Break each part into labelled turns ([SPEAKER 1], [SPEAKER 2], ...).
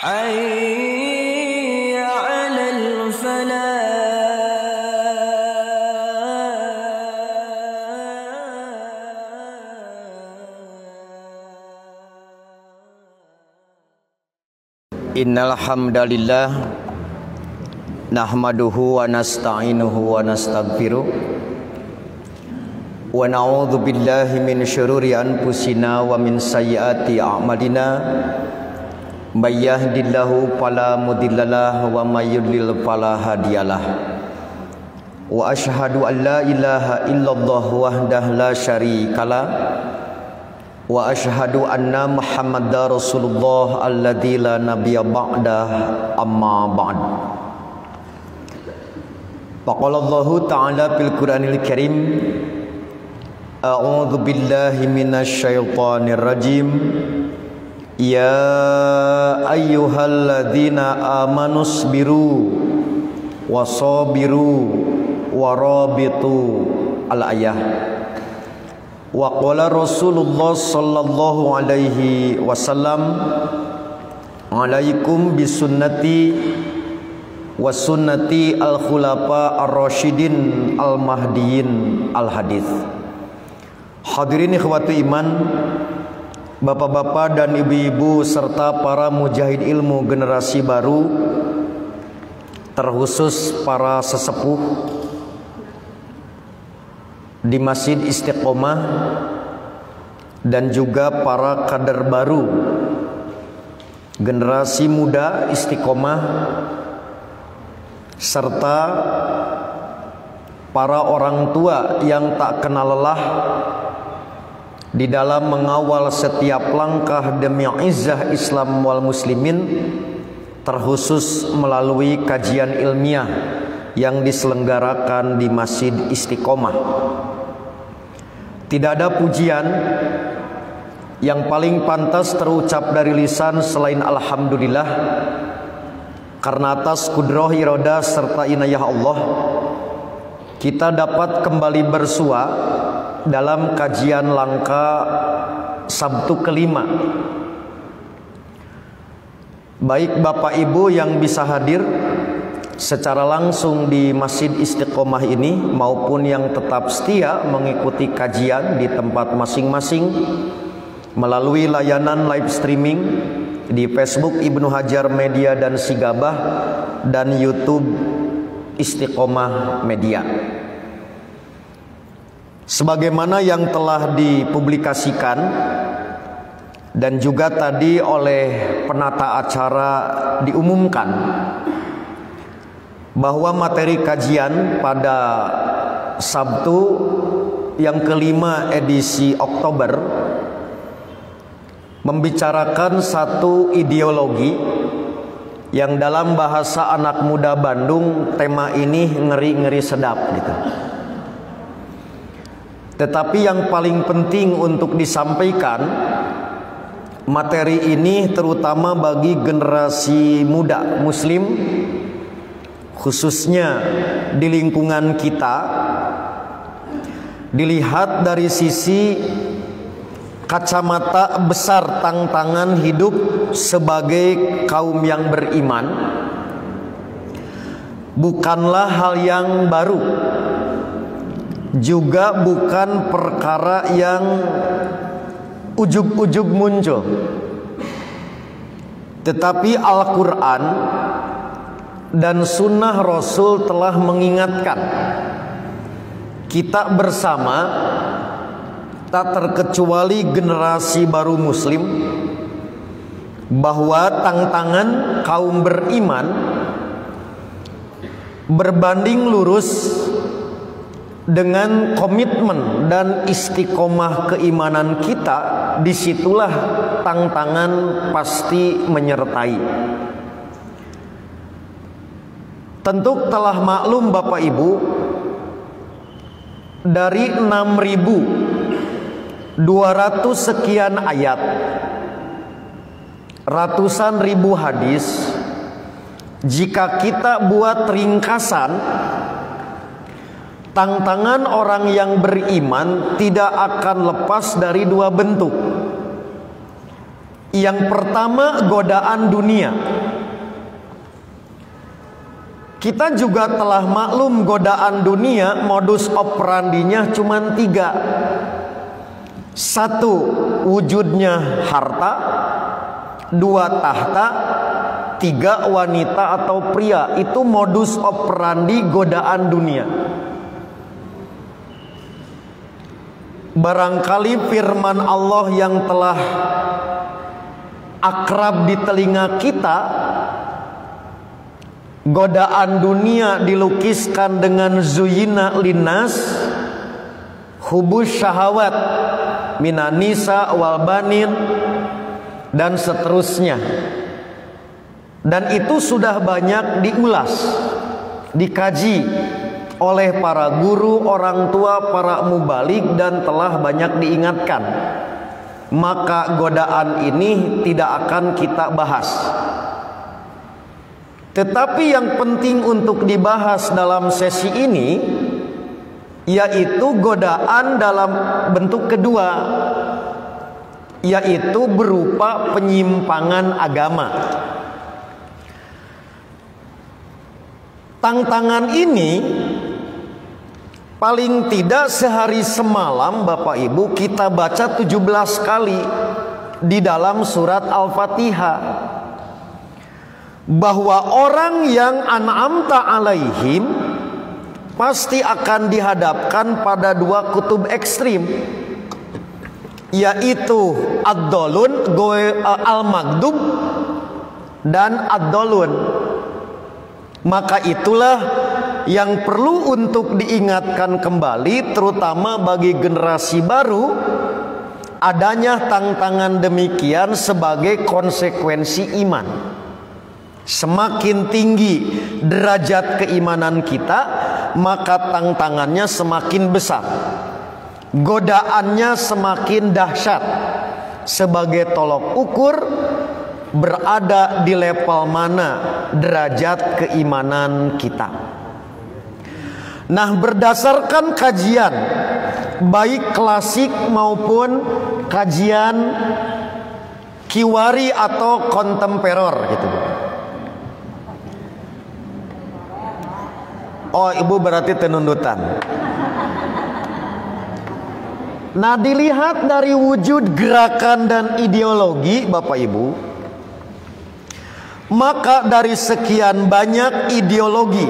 [SPEAKER 1] حي على الفلاح.
[SPEAKER 2] Innal hamdalillah nahmaduhu wa nasta'inuhu wa nastaghfiruh wa na'udzu billahi min syururi anfusina wa min sayyiati a'malina may yahdihillahu fala mudhillalah wa may yudlil fala hadiyalah wa asyhadu an la ilaha illallah wahdahu la syarikalah wa asyhadu anna Muhammadar Rasulullah alladzi la nabiyya ba'dah amma ba'd. Faqala Allah ta'ala fil Qur'anil Karim a'udzu billahi minasy syaithanir rajim ya ayyuhalladzina amanusbiru wasabiru warabitu al-ayah. Wa qala Rasulullah sallallahu alaihi wasallam alaikum bisunnati wa sunnati al-khulafa ar-rasyidin al-mahdiyin al-hadis. Hadirin ikhwati iman, bapak-bapak dan ibu-ibu serta para mujahid ilmu generasi baru, terkhusus para sesepuh di Masjid Istiqomah dan juga para kader baru generasi muda Istiqomah serta para orang tua yang tak kenal lelah di dalam mengawal setiap langkah demi izzah Islam wal muslimin, terkhusus melalui kajian ilmiah yang diselenggarakan di Masjid Istiqomah. Tidak ada pujian yang paling pantas terucap dari lisan selain alhamdulillah, karena atas kudrah iradah serta inayah Allah kita dapat kembali bersua dalam kajian langka Sabtu kelima. Baik Bapak Ibu yang bisa hadir secara langsung di Masjid Istiqomah ini maupun yang tetap setia mengikuti kajian di tempat masing-masing melalui layanan live streaming di Facebook Ibnu Hajar Media dan Sigabah dan YouTube Istiqomah Media. Sebagaimana yang telah dipublikasikan dan juga tadi oleh penata acara diumumkan bahwa materi kajian pada Sabtu yang kelima edisi Oktober membicarakan satu ideologi yang dalam bahasa anak muda Bandung tema ini ngeri-ngeri sedap gitu. Tetapi yang paling penting untuk disampaikan, materi ini terutama bagi generasi muda muslim khususnya di lingkungan kita, dilihat dari sisi kacamata besar tantangan hidup sebagai kaum yang beriman, bukanlah hal yang baru, juga bukan perkara yang ujug-ujug muncul, tetapi Al-Quran dan sunnah Rasul telah mengingatkan kita bersama, tak terkecuali generasi baru muslim, bahwa tantangan kaum beriman berbanding lurus dengan komitmen dan istiqomah keimanan kita. Disitulah tantangan pasti menyertai. Tentu telah maklum Bapak Ibu, dari 6.200 sekian ayat, ratusan ribu hadis, jika kita buat ringkasan, tantangan orang yang beriman tidak akan lepas dari dua bentuk. Yang pertama, godaan dunia. Kita juga telah maklum godaan dunia modus operandinya cuma 3. 1, wujudnya harta. 2, tahta. 3, wanita atau pria. Itu modus operandi godaan dunia. Barangkali firman Allah yang telah akrab di telinga kita, godaan dunia dilukiskan dengan zuyina linnas hubus syahawat minan nisa wal banin dan seterusnya. Dan itu sudah banyak diulas, dikaji oleh para guru, orang tua, para mubalik, dan telah banyak diingatkan. Maka godaan ini tidak akan kita bahas. Tetapi yang penting untuk dibahas dalam sesi ini yaitu godaan dalam bentuk kedua, yaitu berupa penyimpangan agama. Tantangan ini paling tidak sehari semalam Bapak Ibu kita baca 17 kali di dalam surat Al-Fatihah, bahwa orang yang an'amta alaihim pasti akan dihadapkan pada 2 kutub ekstrim, yaitu ad-dolun, al-magdub, dan ad-dolun. Maka itulah yang perlu untuk diingatkan kembali, terutama bagi generasi baru, adanya tantangan demikian sebagai konsekuensi iman. Semakin tinggi derajat keimanan kita, maka tantangannya semakin besar, godaannya semakin dahsyat. Sebagai tolok ukur berada di level mana derajat keimanan kita. Nah, berdasarkan kajian baik klasik maupun kajian kiwari atau kontemporer gitu. Oh, ibu berarti tenundutan. Nah, dilihat dari wujud gerakan dan ideologi Bapak Ibu, maka dari sekian banyak ideologi,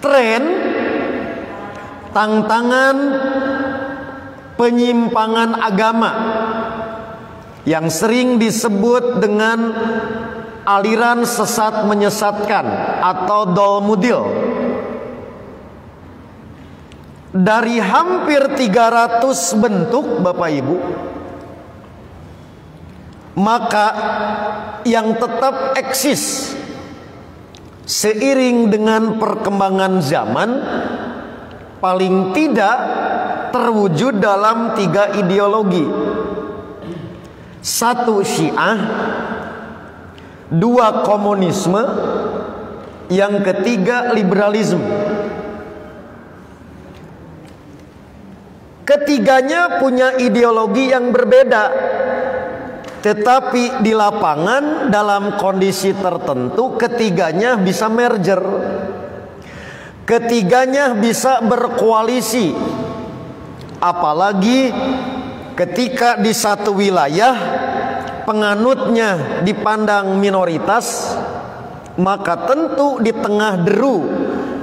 [SPEAKER 2] tren, tantangan, penyimpangan agama yang sering disebut dengan aliran sesat menyesatkan atau dolmudil, dari hampir 300 bentuk Bapak Ibu, maka yang tetap eksis seiring dengan perkembangan zaman paling tidak terwujud dalam 3 ideologi. 1, Syiah. 2, komunisme. Yang ketiga, liberalisme. Ketiganya punya ideologi yang berbeda, tetapi di lapangan dalam kondisi tertentu ketiganya bisa merger, ketiganya bisa berkoalisi. Apalagi ketika di satu wilayah penganutnya dipandang minoritas, maka tentu di tengah deru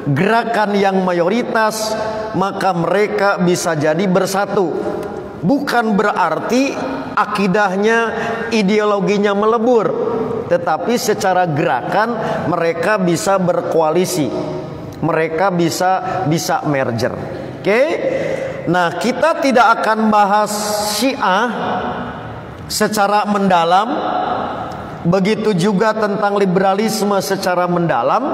[SPEAKER 2] gerakan yang mayoritas, maka mereka bisa jadi bersatu. Bukan berarti akidahnya, ideologinya melebur, tetapi secara gerakan mereka bisa berkoalisi, mereka bisa merger. Oke? Nah, kita tidak akan bahas Syiah secara mendalam, begitu juga tentang liberalisme secara mendalam,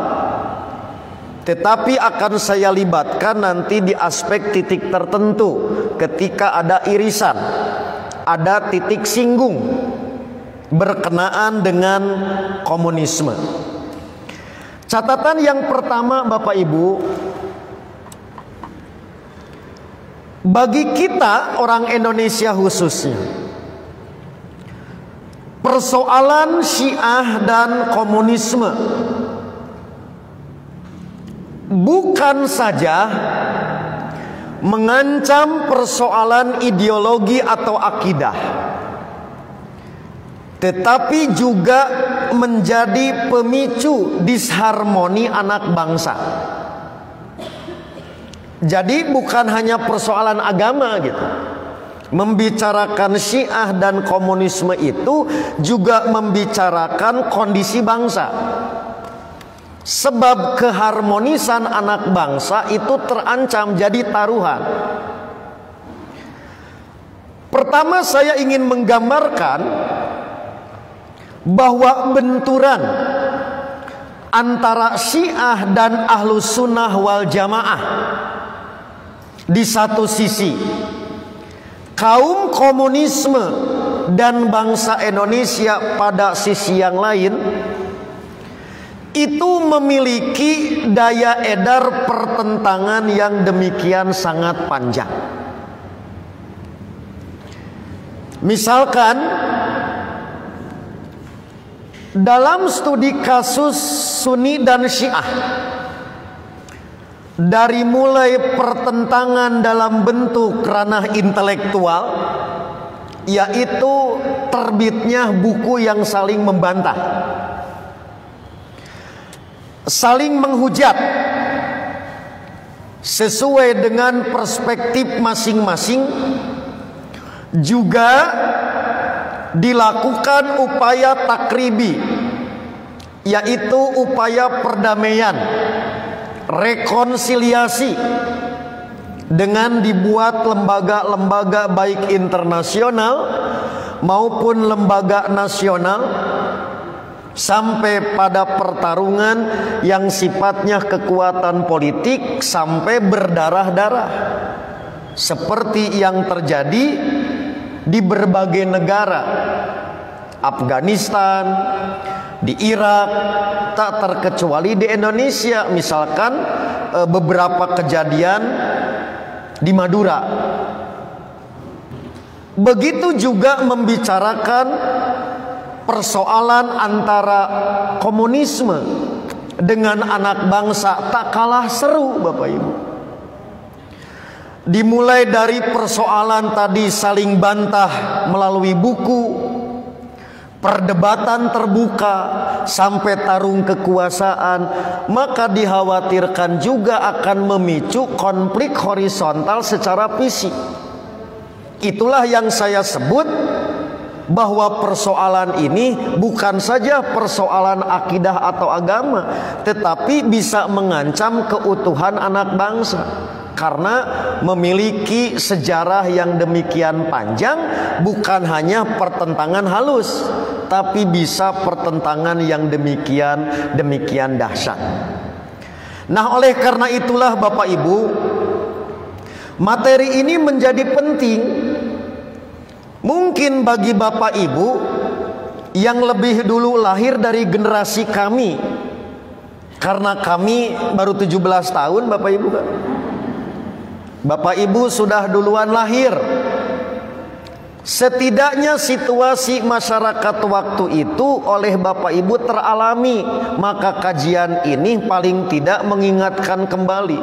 [SPEAKER 2] tetapi akan saya libatkan nanti di aspek titik tertentu ketika ada irisan, ada titik singgung berkenaan dengan komunisme. Catatan yang pertama Bapak Ibu, bagi kita orang Indonesia khususnya, persoalan Syiah dan komunisme bukan saja mengancam persoalan ideologi atau akidah, tetapi juga menjadi pemicu disharmoni anak bangsa. Jadi bukan hanya persoalan agama gitu. Membicarakan Syiah dan komunisme itu juga membicarakan kondisi bangsa. Sebab keharmonisan anak bangsa itu terancam, jadi taruhan. Pertama, saya ingin menggambarkan bahwa benturan antara Syiah dan Ahlus Sunnah wal Jamaah di satu sisi, kaum komunisme dan bangsa Indonesia pada sisi yang lain, itu memiliki daya edar pertentangan yang demikian sangat panjang. Misalkan dalam studi kasus Sunni dan Syiah, dari mulai pertentangan dalam bentuk ranah intelektual, yaitu terbitnya buku yang saling membantah, saling menghujat sesuai dengan perspektif masing-masing, juga dilakukan upaya takribi, yaitu upaya perdamaian, rekonsiliasi, dengan dibuat lembaga-lembaga baik internasional maupun lembaga nasional, sampai pada pertarungan yang sifatnya kekuatan politik sampai berdarah-darah, seperti yang terjadi di berbagai negara, Afghanistan, di Irak, tak terkecuali di Indonesia. Misalkan beberapa kejadian di Madura. Begitu juga membicarakan persoalan antara komunisme dengan anak bangsa, tak kalah seru Bapak Ibu. Dimulai dari persoalan tadi saling bantah melalui buku, perdebatan terbuka, sampai tarung kekuasaan, maka dikhawatirkan juga akan memicu konflik horizontal secara fisik. Itulah yang saya sebut bahwa persoalan ini bukan saja persoalan akidah atau agama, tetapi bisa mengancam keutuhan anak bangsa. Karena memiliki sejarah yang demikian panjang, bukan hanya pertentangan halus, tapi bisa pertentangan yang demikian dahsyat. Nah, oleh karena itulah Bapak Ibu, materi ini menjadi penting. Mungkin bagi Bapak Ibu yang lebih dulu lahir dari generasi kami, karena kami baru 17 tahun Bapak Ibu kan. Bapak Ibu sudah duluan lahir. Setidaknya situasi masyarakat waktu itu oleh Bapak Ibu teralami, maka kajian ini paling tidak mengingatkan kembali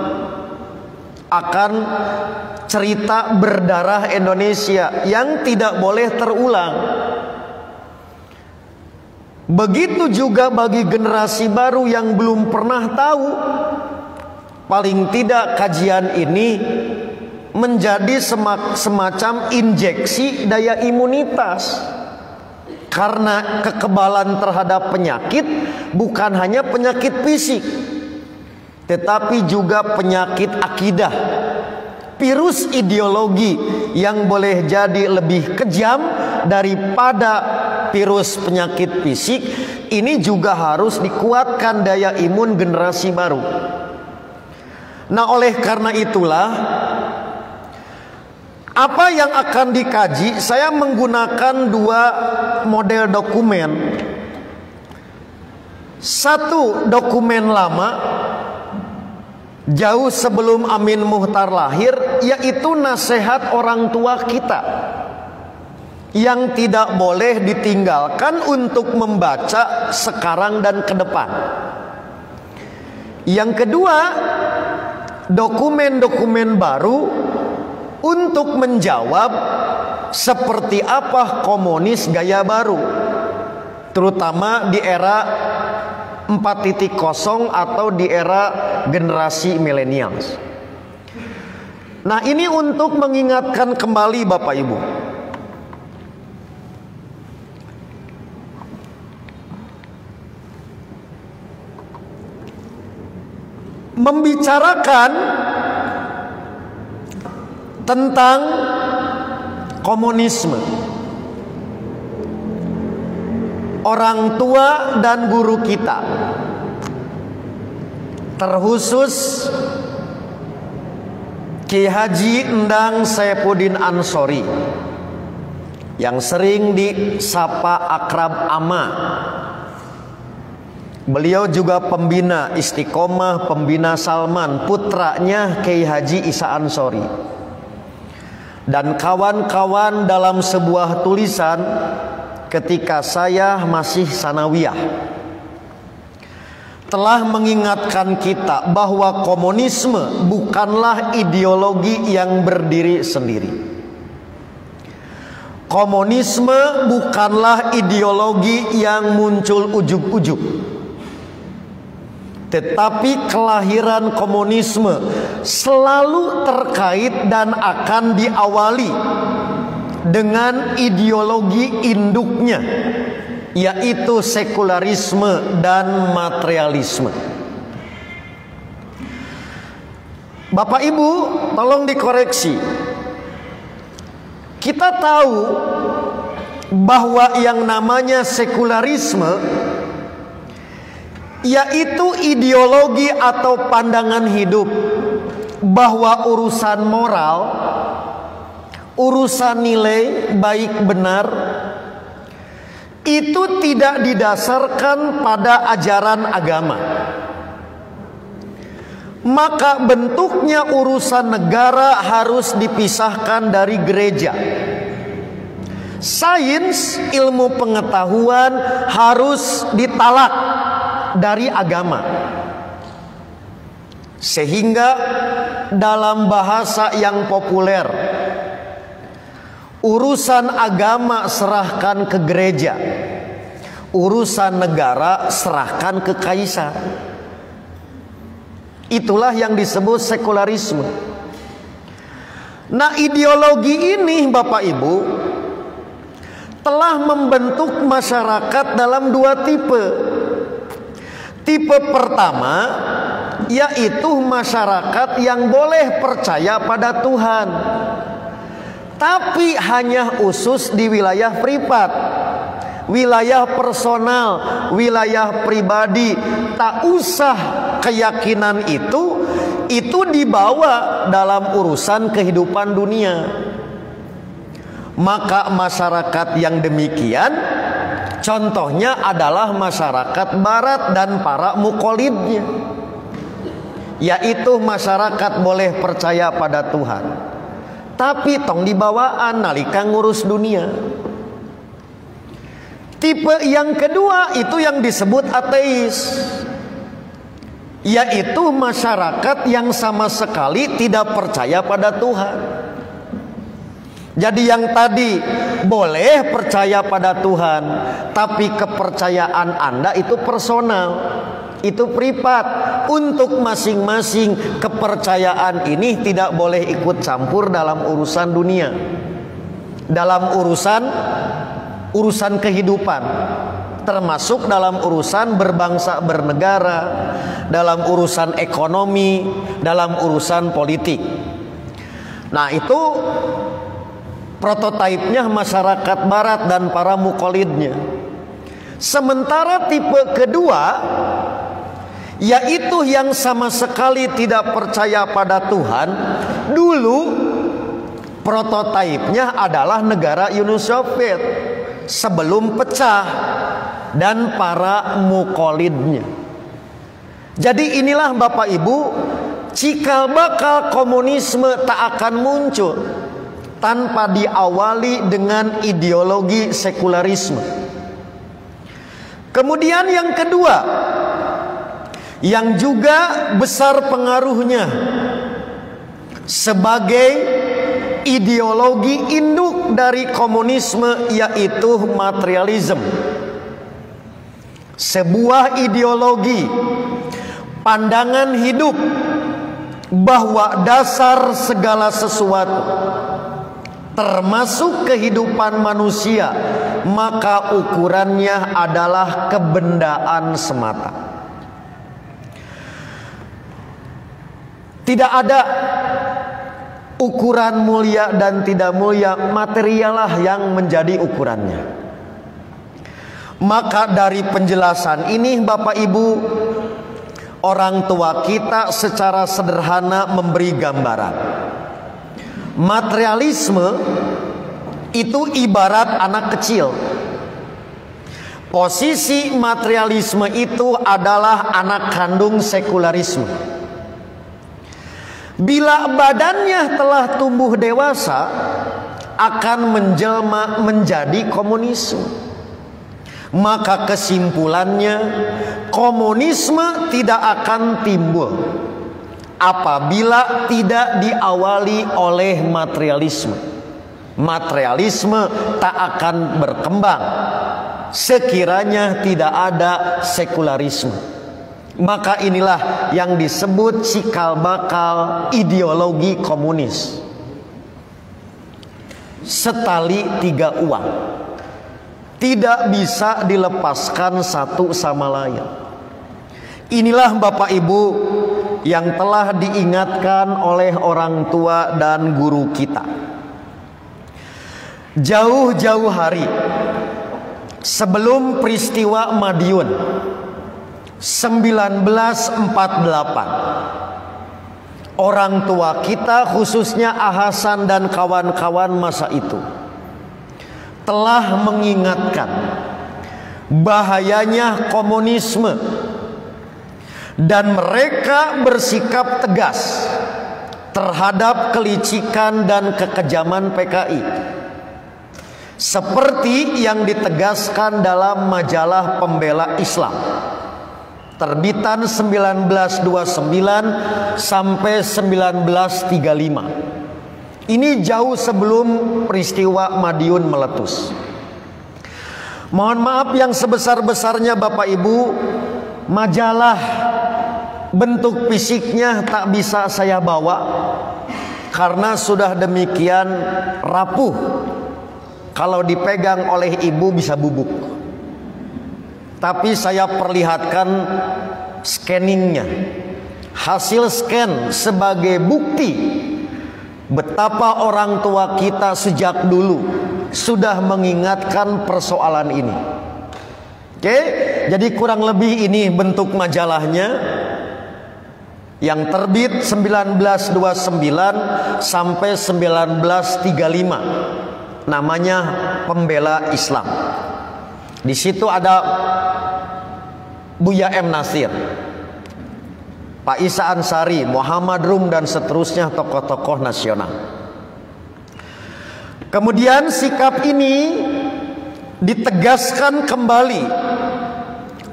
[SPEAKER 2] akan cerita berdarah Indonesia yang tidak boleh terulang. Begitu juga bagi generasi baru yang belum pernah tahu, paling tidak kajian ini menjadi semacam injeksi daya imunitas. Karena kekebalan terhadap penyakit bukan hanya penyakit fisik, tetapi juga penyakit akidah, virus ideologi yang boleh jadi lebih kejam daripada virus penyakit fisik. Ini juga harus dikuatkan daya imun generasi baru. Nah, oleh karena itulah, apa yang akan dikaji, saya menggunakan dua model dokumen. Satu dokumen lama, jauh sebelum Amin Muchtar lahir, yaitu nasihat orang tua kita. yang tidak boleh ditinggalkan untuk membaca sekarang dan ke depan. Yang kedua, dokumen-dokumen baru untuk menjawab seperti apa komunis gaya baru, terutama di era 4.0 atau di era generasi millennials. Nah, ini untuk mengingatkan kembali Bapak Ibu. Membicarakan tentang komunisme, orang tua dan guru kita, terkhusus Ki Haji Endang Saifuddin Ansori yang sering disapa akrab Ama. Beliau juga pembina Istiqomah, pembina Salman, putranya Kiai Haji Isa Ansori. Dan kawan-kawan dalam sebuah tulisan ketika saya masih sanawiyah telah mengingatkan kita bahwa komunisme bukanlah ideologi yang berdiri sendiri. Komunisme bukanlah ideologi yang muncul ujug-ujug. Tetapi kelahiran komunisme selalu terkait dan akan diawali dengan ideologi induknya, yaitu sekularisme dan materialisme. Bapak Ibu, tolong dikoreksi. Kita tahu bahwa yang namanya sekularisme yaitu ideologi atau pandangan hidup bahwa urusan moral, urusan nilai baik benar itu tidak didasarkan pada ajaran agama. Maka bentuknya urusan negara harus dipisahkan dari gereja. Sains, ilmu pengetahuan harus ditalak dari agama. Sehingga dalam bahasa yang populer, urusan agama serahkan ke gereja, urusan negara serahkan ke kaisar. Itulah yang disebut sekularisme. Nah, ideologi ini Bapak Ibu telah membentuk masyarakat dalam dua tipe. Tipe pertama yaitu masyarakat yang boleh percaya pada Tuhan, tapi hanya khusus di wilayah privat, wilayah personal, wilayah pribadi. Tak usah keyakinan itu dibawa dalam urusan kehidupan dunia. Maka masyarakat yang demikian contohnya adalah masyarakat barat dan para mukolidnya, yaitu masyarakat boleh percaya pada Tuhan, tapi tong dibawaan nalika ngurus dunia. Tipe yang kedua itu yang disebut ateis, yaitu masyarakat yang sama sekali tidak percaya pada Tuhan. Jadi yang tadi boleh percaya pada Tuhan, tapi kepercayaan Anda itu personal, itu privat. Untuk masing-masing kepercayaan ini tidak boleh ikut campur dalam urusan dunia, dalam urusan kehidupan, termasuk dalam urusan berbangsa bernegara, dalam urusan ekonomi, dalam urusan politik. Nah, itu prototipenya masyarakat barat dan para mukolidnya. Sementara tipe kedua yaitu yang sama sekali tidak percaya pada Tuhan, dulu prototipenya adalah negara Uni Soviet sebelum pecah dan para mukolidnya. Jadi inilah Bapak Ibu, cikal bakal komunisme tak akan muncul tanpa diawali dengan ideologi sekularisme. Kemudian yang kedua, yang juga besar pengaruhnya sebagai ideologi induk dari komunisme, yaitu materialisme. Sebuah ideologi pandangan hidup bahwa dasar segala sesuatu termasuk kehidupan manusia, maka ukurannya adalah kebendaan semata. Tidak ada ukuran mulia dan tidak mulia, materialah yang menjadi ukurannya. Maka dari penjelasan ini Bapak Ibu, orang tua kita secara sederhana memberi gambaran. Materialisme itu ibarat anak kecil. Posisi materialisme itu adalah anak kandung sekularisme. Bila badannya telah tumbuh dewasa, akan menjelma menjadi komunisme. Maka kesimpulannya, komunisme tidak akan timbul apabila tidak diawali oleh materialisme. Materialisme tak akan berkembang sekiranya tidak ada sekularisme. Maka inilah yang disebut cikal bakal ideologi komunis. Setali tiga uang, tidak bisa dilepaskan satu sama lain. Inilah Bapak Ibu yang telah diingatkan oleh orang tua dan guru kita. Jauh-jauh hari sebelum peristiwa Madiun 1948, orang tua kita khususnya Ahasan dan kawan-kawan masa itu telah mengingatkan bahayanya komunisme, dan mereka bersikap tegas terhadap kelicikan dan kekejaman PKI, seperti yang ditegaskan dalam majalah Pembela Islam terbitan 1929 sampai 1935. Ini jauh sebelum peristiwa Madiun meletus. Mohon maaf yang sebesar-besarnya Bapak Ibu, majalah bentuk fisiknya tak bisa saya bawa karena sudah demikian rapuh. Kalau dipegang oleh ibu bisa bubuk. Tapi saya perlihatkan scanningnya, hasil scan sebagai bukti betapa orang tua kita sejak dulu sudah mengingatkan persoalan ini. Oke, jadi kurang lebih ini bentuk majalahnya yang terbit 1929 sampai 1935. Namanya Pembela Islam. Di situ ada Buya M. Nasir, Pak Isa Ansari, Muhammad Rum, dan seterusnya tokoh-tokoh nasional. Kemudian sikap ini ditegaskan kembali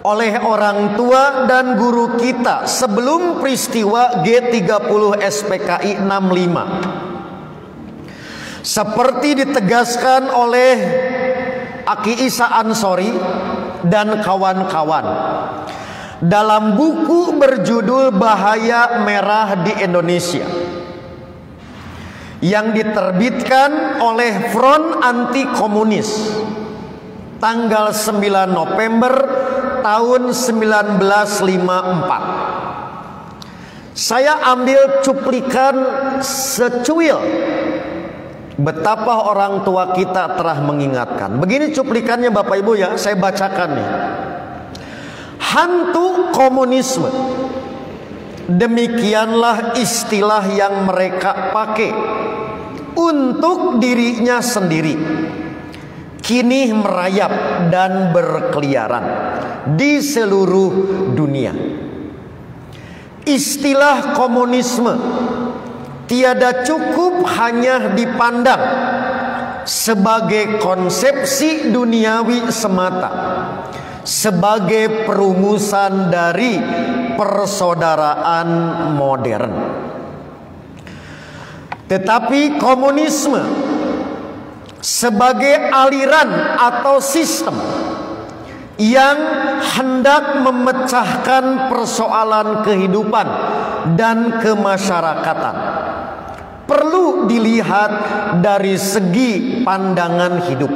[SPEAKER 2] oleh orang tua dan guru kita sebelum peristiwa G30 SPKI 65. Seperti ditegaskan oleh Aki Isa Ansori dan kawan-kawan dalam buku berjudul Bahaya Merah di Indonesia yang diterbitkan oleh Front Anti Komunis tanggal 9 November tahun 1954. Saya ambil cuplikan secuil betapa orang tua kita telah mengingatkan. Begini cuplikannya Bapak Ibu ya, saya bacakan nih. Hantu komunisme, demikianlah istilah yang mereka pakai untuk dirinya sendiri, kini merayap dan berkeliaran di seluruh dunia. Istilah komunisme tiada cukup hanya dipandang sebagai konsepsi duniawi semata, sebagai perumusan dari persaudaraan modern. Tetapi komunisme sebagai aliran atau sistem yang hendak memecahkan persoalan kehidupan dan kemasyarakatan perlu dilihat dari segi pandangan hidup.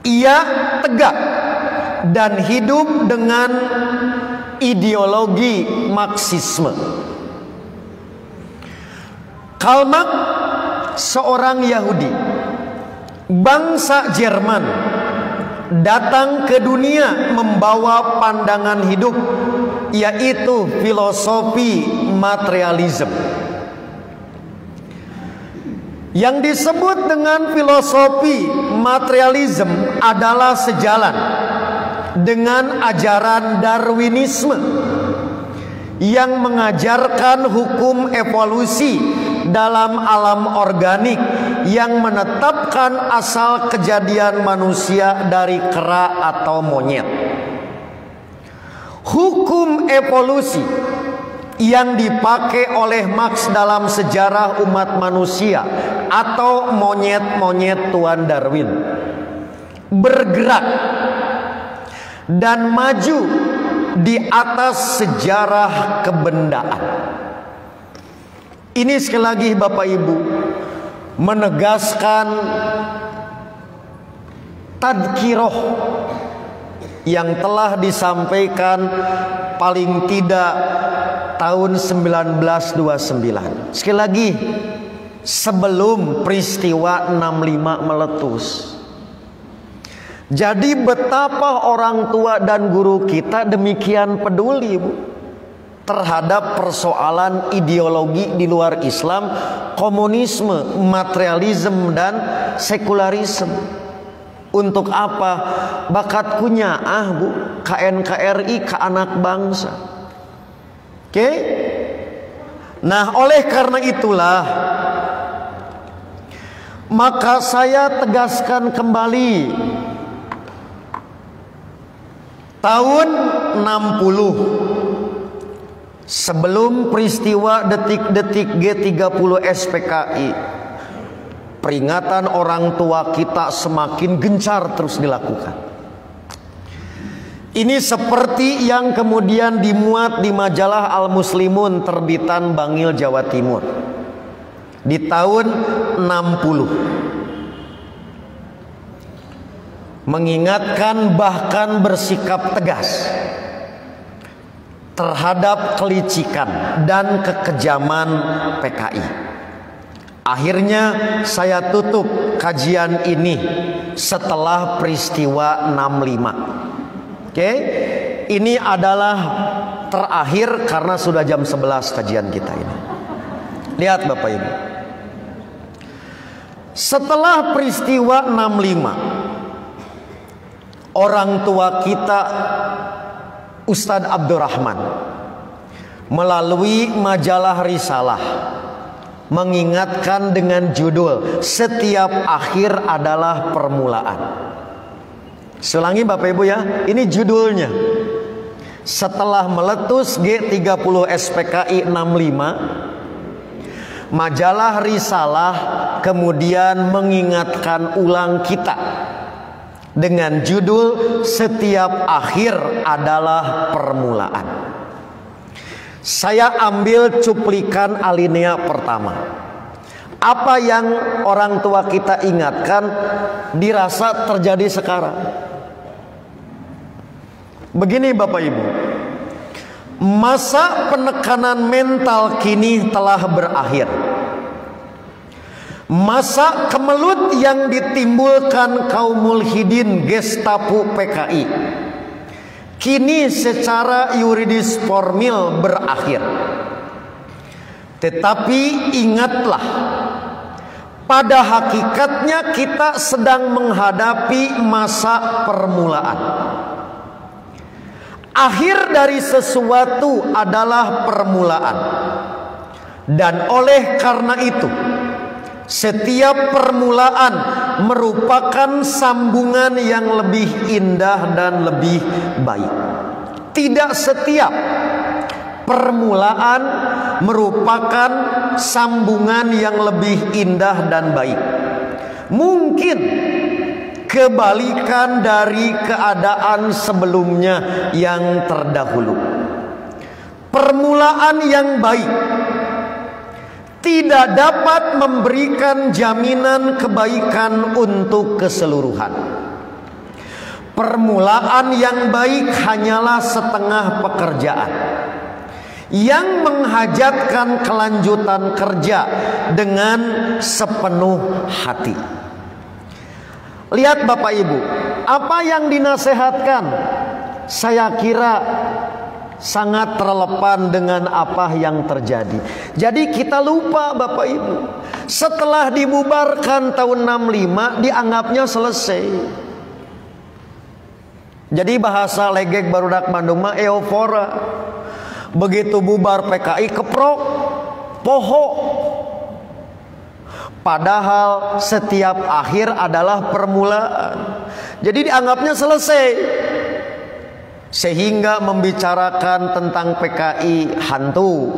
[SPEAKER 2] Ia tegak dan hidup dengan ideologi Marxisme. Karl Marx, seorang Yahudi, bangsa Jerman, datang ke dunia membawa pandangan hidup, yaitu filosofi materialisme. Yang disebut dengan filosofi materialisme adalah sejalan dengan ajaran Darwinisme yang mengajarkan hukum evolusi dalam alam organik, yang menetapkan asal kejadian manusia dari kera atau monyet. Hukum evolusi yang dipakai oleh Marx dalam sejarah umat manusia atau monyet-monyet Tuan Darwin bergerak dan maju di atas sejarah kebendaan. Ini sekali lagi Bapak Ibu menegaskan tadkiroh yang telah disampaikan paling tidak tahun 1929. Sekali lagi, sebelum peristiwa 65 meletus. Jadi betapa orang tua dan guru kita demikian peduli, Bu, terhadap persoalan ideologi di luar Islam, komunisme, materialisme, dan sekularisme. Untuk apa? Bakatku nyaah, Bu, KNKRI, ke anak bangsa. Oke? Nah, oleh karena itulah maka saya tegaskan kembali, tahun 60, sebelum peristiwa detik-detik G30 SPKI, peringatan orang tua kita semakin gencar terus dilakukan. Ini seperti yang kemudian dimuat di majalah Al-Muslimun terbitan Bangil Jawa Timur di tahun 60. Mengingatkan bahkan bersikap tegas terhadap kelicikan dan kekejaman PKI. Akhirnya saya tutup kajian ini setelah peristiwa 65. Oke, ini adalah terakhir karena sudah jam 11 kajian kita ini. Lihat Bapak Ibu, setelah peristiwa 65, orang tua kita Ustadz Abdurrahman melalui majalah Risalah mengingatkan dengan judul "Setiap akhir adalah permulaan". Selangi Bapak Ibu ya, ini judulnya. Setelah meletus G30 SPKI 65, majalah Risalah kemudian mengingatkan ulang kita dengan judul "Setiap akhir adalah permulaan". Saya ambil cuplikan alinea pertama. Apa yang orang tua kita ingatkan dirasa terjadi sekarang. Begini Bapak Ibu, masa penekanan mental kini telah berakhir. Masa kemelut yang ditimbulkan kaum mulhidin Gestapo PKI kini secara yuridis formil berakhir. Tetapi ingatlah, pada hakikatnya kita sedang menghadapi masa permulaan. Akhir dari sesuatu adalah permulaan. Dan oleh karena itu, setiap permulaan merupakan sambungan yang lebih indah dan lebih baik. Tidak setiap permulaan merupakan sambungan yang lebih indah dan baik. Mungkin kebalikan dari keadaan sebelumnya yang terdahulu. Permulaan yang baik tidak dapat memberikan jaminan kebaikan untuk keseluruhan. Permulaan yang baik hanyalah setengah pekerjaan yang menghajatkan kelanjutan kerja dengan sepenuh hati. Lihat Bapak Ibu, apa yang dinasehatkan saya kira sangat relevan dengan apa yang terjadi. Jadi kita lupa Bapak Ibu, setelah dibubarkan tahun 65 dianggapnya selesai. Jadi bahasa legek barudak Bandung mah eufora. Begitu bubar PKI keprok poho. Padahal setiap akhir adalah permulaan. Jadi dianggapnya selesai. Sehingga membicarakan tentang PKI hantu,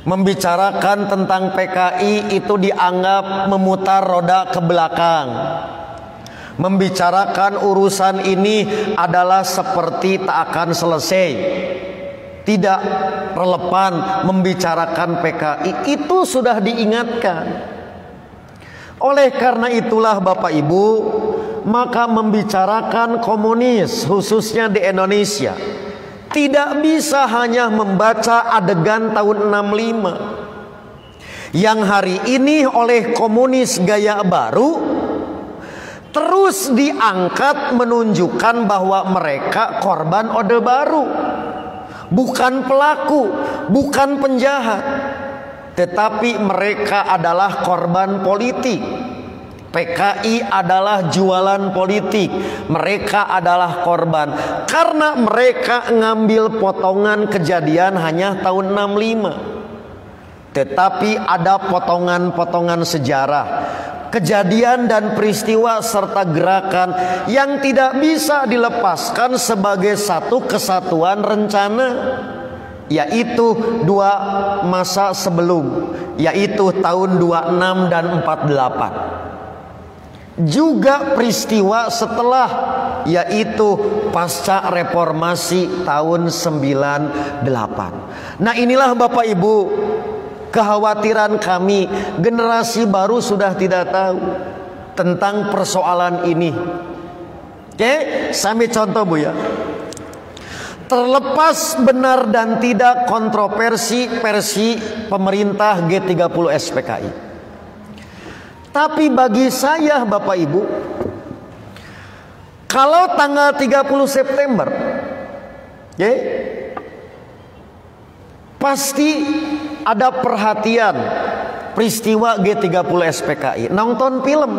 [SPEAKER 2] membicarakan tentang PKI itu dianggap memutar roda ke belakang. Membicarakan urusan ini adalah seperti tak akan selesai, tidak relevan membicarakan PKI. Itu sudah diingatkan. Oleh karena itulah Bapak Ibu, maka membicarakan komunis khususnya di Indonesia tidak bisa hanya membaca adegan tahun 65 yang hari ini oleh komunis gaya baru terus diangkat menunjukkan bahwa mereka korban Orde Baru, bukan pelaku, bukan penjahat, tetapi mereka adalah korban politik. PKI adalah jualan politik. Mereka adalah korban karena mereka ngambil potongan kejadian hanya tahun 65. Tetapi ada potongan-potongan sejarah, kejadian dan peristiwa serta gerakan yang tidak bisa dilepaskan sebagai satu kesatuan rencana, yaitu dua masa sebelum, yaitu tahun 26 dan 48. Juga peristiwa setelah, yaitu pasca reformasi tahun 98. Nah inilah Bapak Ibu kekhawatiran kami, generasi baru sudah tidak tahu tentang persoalan ini. Oke, sambil contoh Bu ya. Terlepas benar dan tidak kontroversi versi pemerintah G30 SPKI, tapi bagi saya Bapak Ibu, kalau tanggal 30 September pasti ada perhatian peristiwa G30 SPKI, nonton film.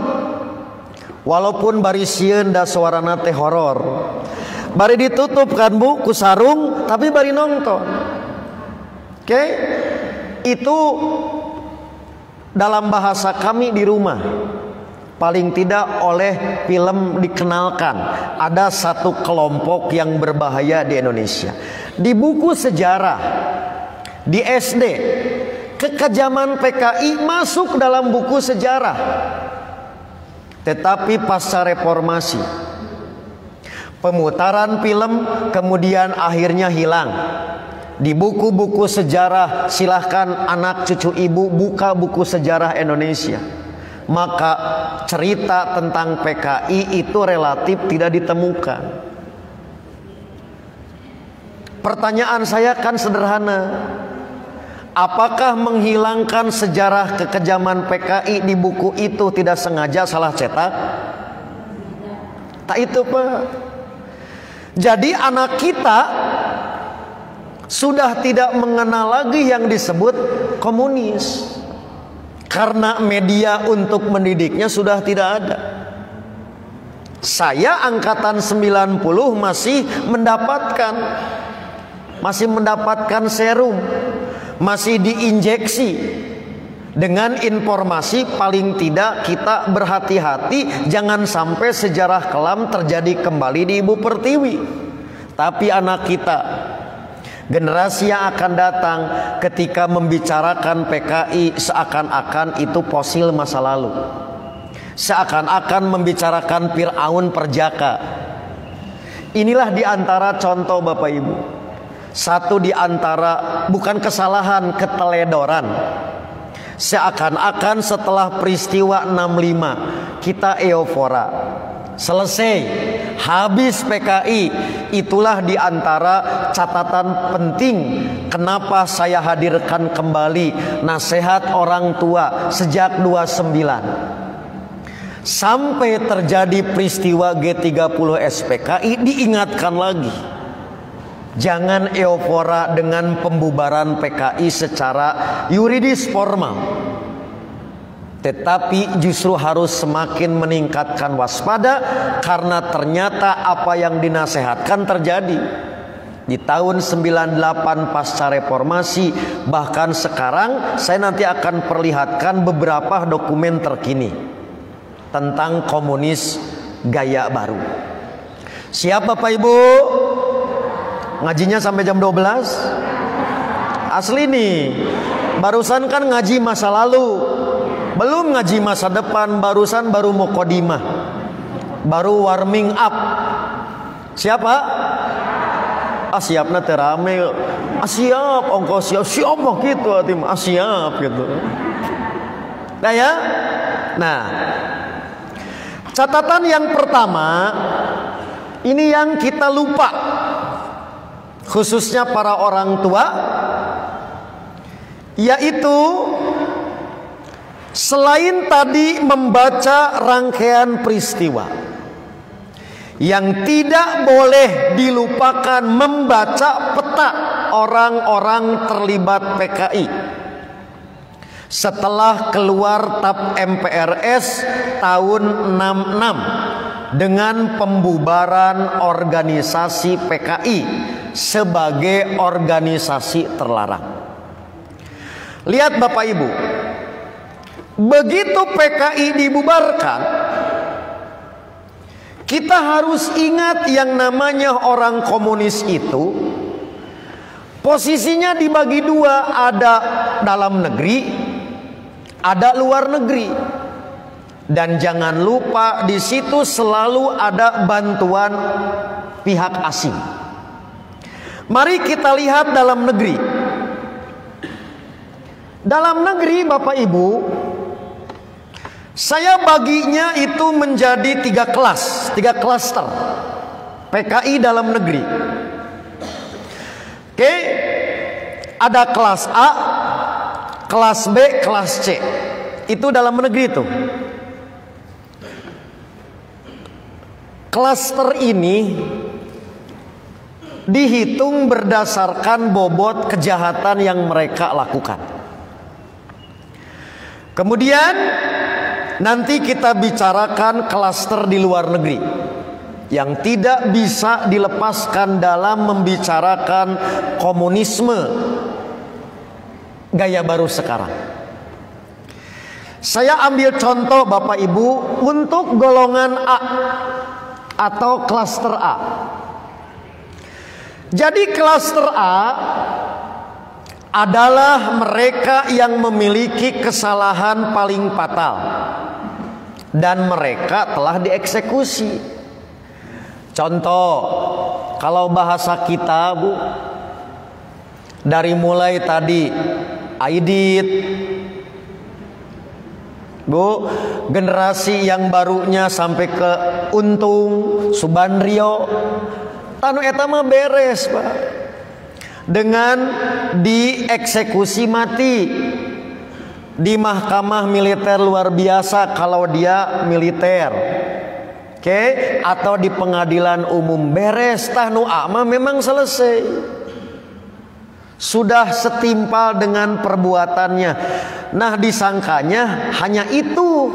[SPEAKER 2] Walaupun bari sieun da suarana teh horor, bari ditutup kan Bu ku sarung, tapi bari nonton. Oke? Itu dalam bahasa kami di rumah, paling tidak oleh film dikenalkan ada satu kelompok yang berbahaya di Indonesia. Di buku sejarah di SD, kekejaman PKI masuk dalam buku sejarah. Tetapi pasca reformasi, pemutaran film kemudian akhirnya hilang. Di buku-buku sejarah, silahkan anak cucu ibu buka buku sejarah Indonesia, maka cerita tentang PKI itu relatif tidak ditemukan. Pertanyaan saya kan sederhana, apakah menghilangkan sejarah kekejaman PKI di buku itu tidak sengaja salah cetak? Tak itu Pak. Jadi anak kita sudah tidak mengenal lagi yang disebut komunis, karena media untuk mendidiknya sudah tidak ada. Saya angkatan 90 masih mendapatkan serum, masih diinjeksi dengan informasi paling tidak kita berhati-hati jangan sampai sejarah kelam terjadi kembali di Ibu Pertiwi. Tapi anak kita, generasi yang akan datang, ketika membicarakan PKI seakan-akan itu fosil masa lalu, seakan-akan membicarakan Fir'aun perjaka. Inilah diantara contoh Bapak Ibu, satu diantara bukan kesalahan, keteledoran. Seakan-akan setelah peristiwa 65 kita eufora, selesai, habis PKI. Itulah diantara catatan penting kenapa saya hadirkan kembali nasihat orang tua sejak 29. Sampai terjadi peristiwa G30 SPKI diingatkan lagi, jangan eufora dengan pembubaran PKI secara yuridis formal, tetapi justru harus semakin meningkatkan waspada, karena ternyata apa yang dinasehatkan terjadi di tahun 98 pasca reformasi. Bahkan sekarang saya nanti akan perlihatkan beberapa dokumen terkini tentang komunis gaya baru. Siap Bapak Ibu? Ngajinya sampai jam 12? Asli nih, barusan kan ngaji masa lalu, belum ngaji masa depan. Barusan baru muqaddimah, baru warming up. Siapa? Siapna terame. Siap, ongkos siap mah gitu tim. Siap gitu. Nah ya. Nah, catatan yang pertama, ini yang kita lupa, khususnya para orang tua, yaitu selain tadi membaca rangkaian peristiwa, yang tidak boleh dilupakan membaca peta orang-orang terlibat PKI setelah keluar TAP MPRS tahun 66 dengan pembubaran organisasi PKI sebagai organisasi terlarang. Lihat Bapak Ibu, begitu PKI dibubarkan, kita harus ingat yang namanya orang komunis itu posisinya dibagi dua, ada dalam negeri, ada luar negeri. Dan jangan lupa di situ selalu ada bantuan pihak asing. Mari kita lihat dalam negeri. Dalam negeri Bapak Ibu, saya baginya itu menjadi 3 kelas, 3 klaster PKI dalam negeri. Oke, ada kelas A, kelas B, kelas C. Itu dalam negeri itu. Klaster ini dihitung berdasarkan bobot kejahatan yang mereka lakukan. Kemudian nanti kita bicarakan klaster di luar negeri yang tidak bisa dilepaskan dalam membicarakan komunisme gaya baru sekarang. Saya ambil contoh Bapak Ibu untuk golongan A atau klaster A. Jadi klaster A adalah mereka yang memiliki kesalahan paling fatal dan mereka telah dieksekusi. Contoh, kalau bahasa kita Bu, dari mulai tadi Aidit, Bu, generasi yang barunya sampai ke Untung, Subandrio, tanu eta mah beres Pak, dengan dieksekusi mati di mahkamah militer luar biasa kalau dia militer, oke, atau di pengadilan umum beres. Tanu ama memang selesai, sudah setimpal dengan perbuatannya. Nah, disangkanya hanya itu.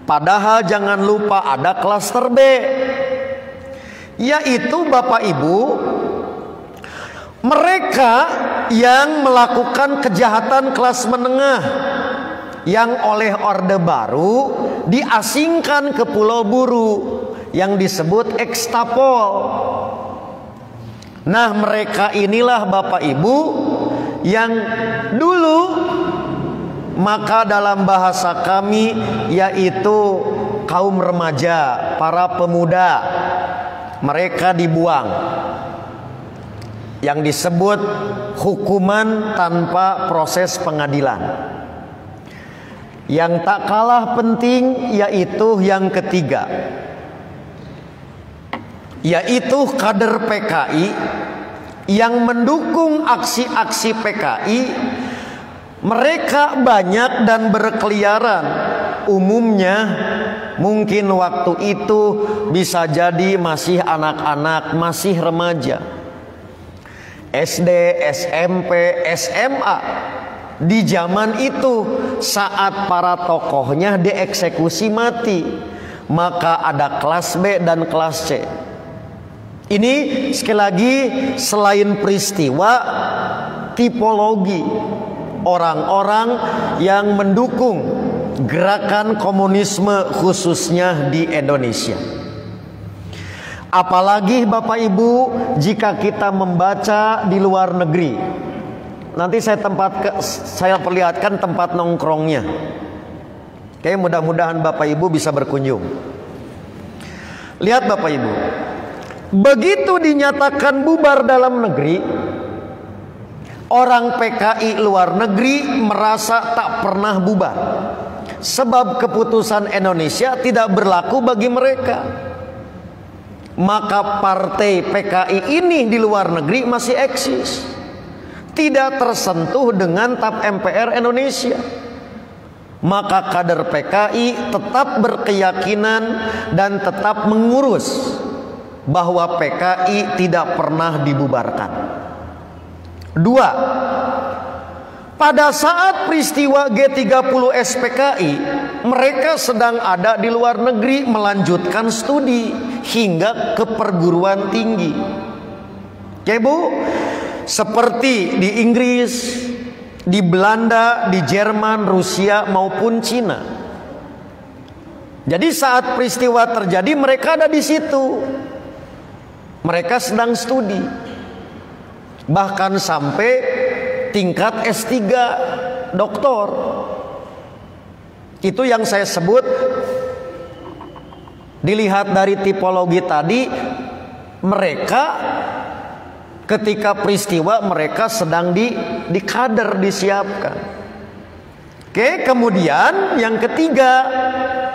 [SPEAKER 2] Padahal jangan lupa ada klaster B, yaitu Bapak Ibu Mereka yang melakukan kejahatan kelas menengah, yang oleh Orde Baru diasingkan ke Pulau Buru, yang disebut ekstapol. Nah, mereka inilah Bapak Ibu yang dulu, maka dalam bahasa kami yaitu kaum remaja, para pemuda, mereka dibuang, yang disebut hukuman tanpa proses pengadilan. Yang tak kalah penting yaitu yang ketiga, yaitu kader PKI yang mendukung aksi-aksi PKI. Mereka banyak dan berkeliaran. Umumnya mungkin waktu itu bisa jadi masih anak-anak, masih remaja, SD, SMP, SMA. Di zaman itu saat para tokohnya dieksekusi mati, maka ada kelas B dan kelas C. Ini sekali lagi selain peristiwa, tipologi orang-orang yang mendukung gerakan komunisme khususnya di Indonesia. Apalagi Bapak Ibu jika kita membaca di luar negeri. Nanti saya perlihatkan tempat nongkrongnya. Oke, mudah-mudahan Bapak Ibu bisa berkunjung. Lihat Bapak Ibu, begitu dinyatakan bubar dalam negeri, orang PKI luar negeri merasa tak pernah bubar, sebab keputusan Indonesia tidak berlaku bagi mereka. Maka partai PKI ini di luar negeri masih eksis, tidak tersentuh dengan TAP MPR Indonesia. Maka kader PKI tetap berkeyakinan dan tetap mengurus bahwa PKI tidak pernah dibubarkan. Dua, pada saat peristiwa G30 SPKI, mereka sedang ada di luar negeri melanjutkan studi hingga ke perguruan tinggi. Oke Bu, seperti di Inggris, di Belanda, di Jerman, Rusia maupun Cina. Jadi saat peristiwa terjadi mereka ada di situ. Mereka sedang studi. Bahkan sampai tingkat S3 doktor. Itu yang saya sebut, dilihat dari tipologi tadi, mereka ketika peristiwa mereka sedang di kader, disiapkan. Oke, kemudian yang ketiga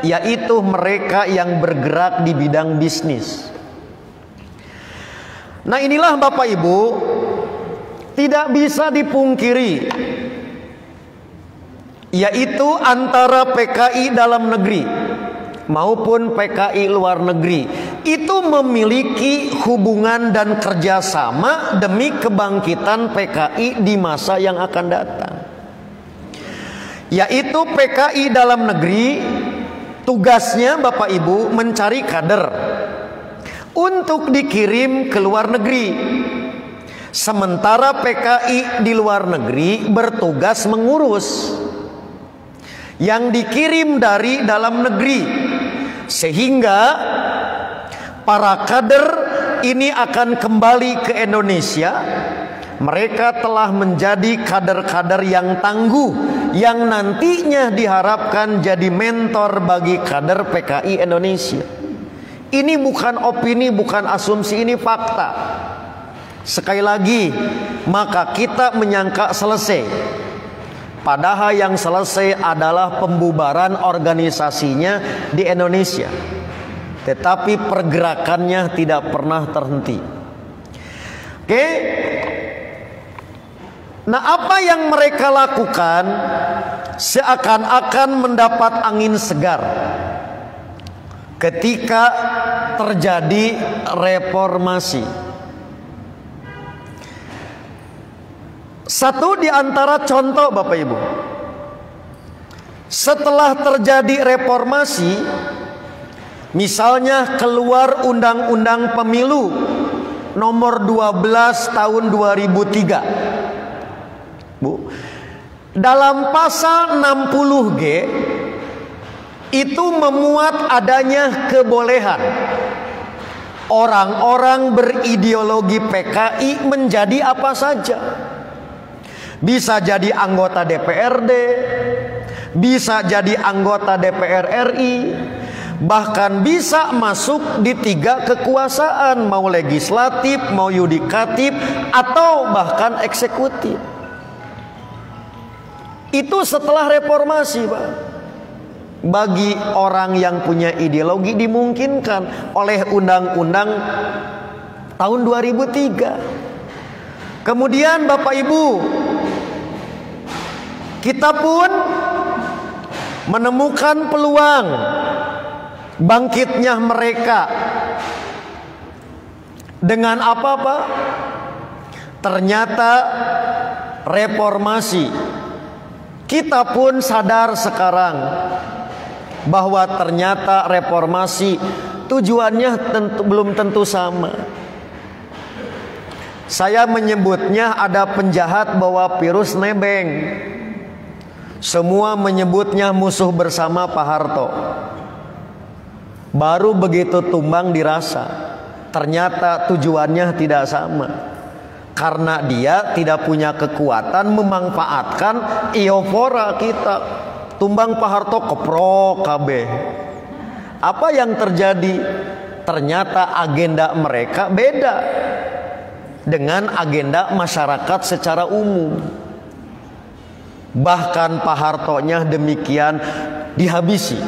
[SPEAKER 2] yaitu mereka yang bergerak di bidang bisnis. Nah, inilah Bapak Ibu, tidak bisa dipungkiri, yaitu antara PKI dalam negeri maupun PKI luar negeri itu memiliki hubungan dan kerjasama demi kebangkitan PKI di masa yang akan datang. Yaitu PKI dalam negeri tugasnya Bapak Ibu mencari kader untuk dikirim ke luar negeri. Sementara PKI di luar negeri bertugas mengurus yang dikirim dari dalam negeri, sehingga para kader ini akan kembali ke Indonesia. Mereka telah menjadi kader-kader yang tangguh, yang nantinya diharapkan jadi mentor bagi kader PKI Indonesia. Ini bukan opini, bukan asumsi, ini fakta. Sekali lagi, maka kita menyangka selesai, padahal yang selesai adalah pembubaran organisasinya di Indonesia, tetapi pergerakannya tidak pernah terhenti. Oke. Nah, apa yang mereka lakukan seakan-akan mendapat angin segar ketika terjadi reformasi. Satu di antara contoh Bapak Ibu, setelah terjadi reformasi, misalnya keluar undang-undang pemilu nomor 12 tahun 2003. Bu, dalam pasal 60G itu memuat adanya kebolehan orang-orang berideologi PKI menjadi apa saja. Bisa jadi anggota DPRD, bisa jadi anggota DPR RI, bahkan bisa masuk di 3 kekuasaan, mau legislatif, mau yudikatif, atau bahkan eksekutif. Itu setelah reformasi, Pak. Bagi orang yang punya ideologi dimungkinkan oleh undang-undang tahun 2003. Kemudian Bapak Ibu, kita pun menemukan peluang bangkitnya mereka dengan apa, Pak? Ternyata reformasi. Kita pun sadar sekarang bahwa ternyata reformasi tujuannya belum tentu sama. Saya menyebutnya ada penjahat bawa virus nebeng. Semua menyebutnya musuh bersama Pak Harto. Baru begitu tumbang dirasa, ternyata tujuannya tidak sama. Karena dia tidak punya kekuatan memanfaatkan iofora kita. Tumbang Pak Harto keprok KB. Apa yang terjadi? Ternyata agenda mereka beda dengan agenda masyarakat secara umum. Bahkan Pak Hartonya demikian dihabisi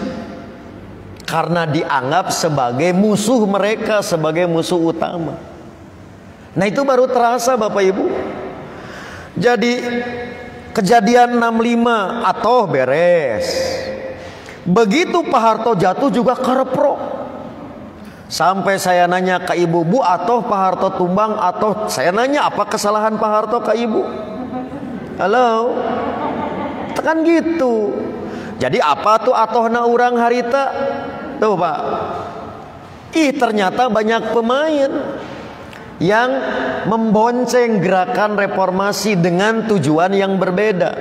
[SPEAKER 2] karena dianggap sebagai musuh mereka, sebagai musuh utama. Nah, itu baru terasa Bapak Ibu. Jadi kejadian 65 atau beres. Begitu Pak Harto jatuh juga kereprok. Sampai saya nanya ke ibu, Bu, atau Pak Harto tumbang, atau saya nanya apa kesalahan Pak Harto ke ibu? Halo, tekan gitu. Jadi apa tuh atohna urang harita? Tuh Pak. Ternyata banyak pemain yang membonceng gerakan reformasi dengan tujuan yang berbeda.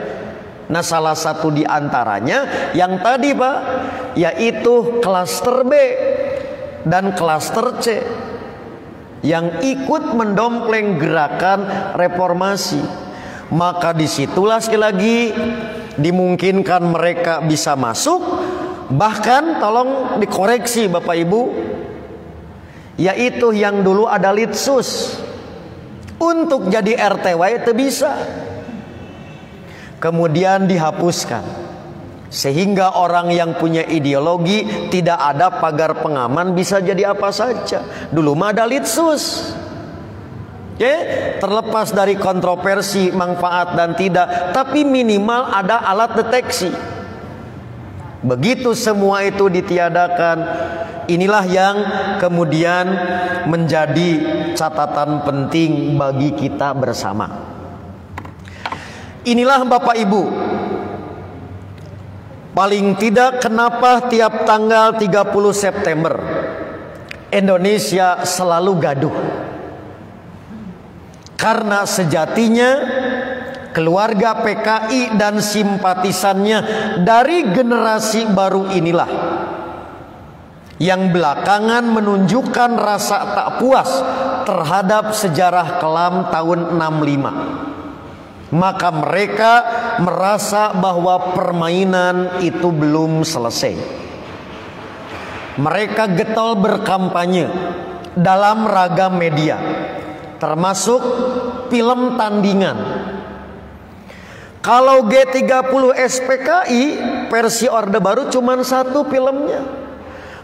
[SPEAKER 2] Nah, salah satu di antaranya yang tadi, Pak, yaitu klaster B dan klaster C yang ikut mendompleng gerakan reformasi. Maka disitulah sekali lagi dimungkinkan mereka bisa masuk. Bahkan tolong dikoreksi Bapak Ibu, yaitu yang dulu ada litsus untuk jadi RTW itu bisa, kemudian dihapuskan sehingga orang yang punya ideologi tidak ada pagar pengaman, bisa jadi apa saja. Dulu mah ada litsus, terlepas dari kontroversi manfaat dan tidak, tapi minimal ada alat deteksi. Begitu semua itu ditiadakan, inilah yang kemudian menjadi catatan penting bagi kita bersama. Inilah Bapak Ibu, paling tidak kenapa tiap tanggal 30 September Indonesia selalu gaduh. Karena sejatinya keluarga PKI dan simpatisannya dari generasi baru inilah yang belakangan menunjukkan rasa tak puas terhadap sejarah kelam tahun 65. Maka mereka merasa bahwa permainan itu belum selesai. Mereka getol berkampanye dalam ragam media, termasuk film tandingan. Kalau G30 SPKI versi Orde Baru cuma 1 filmnya.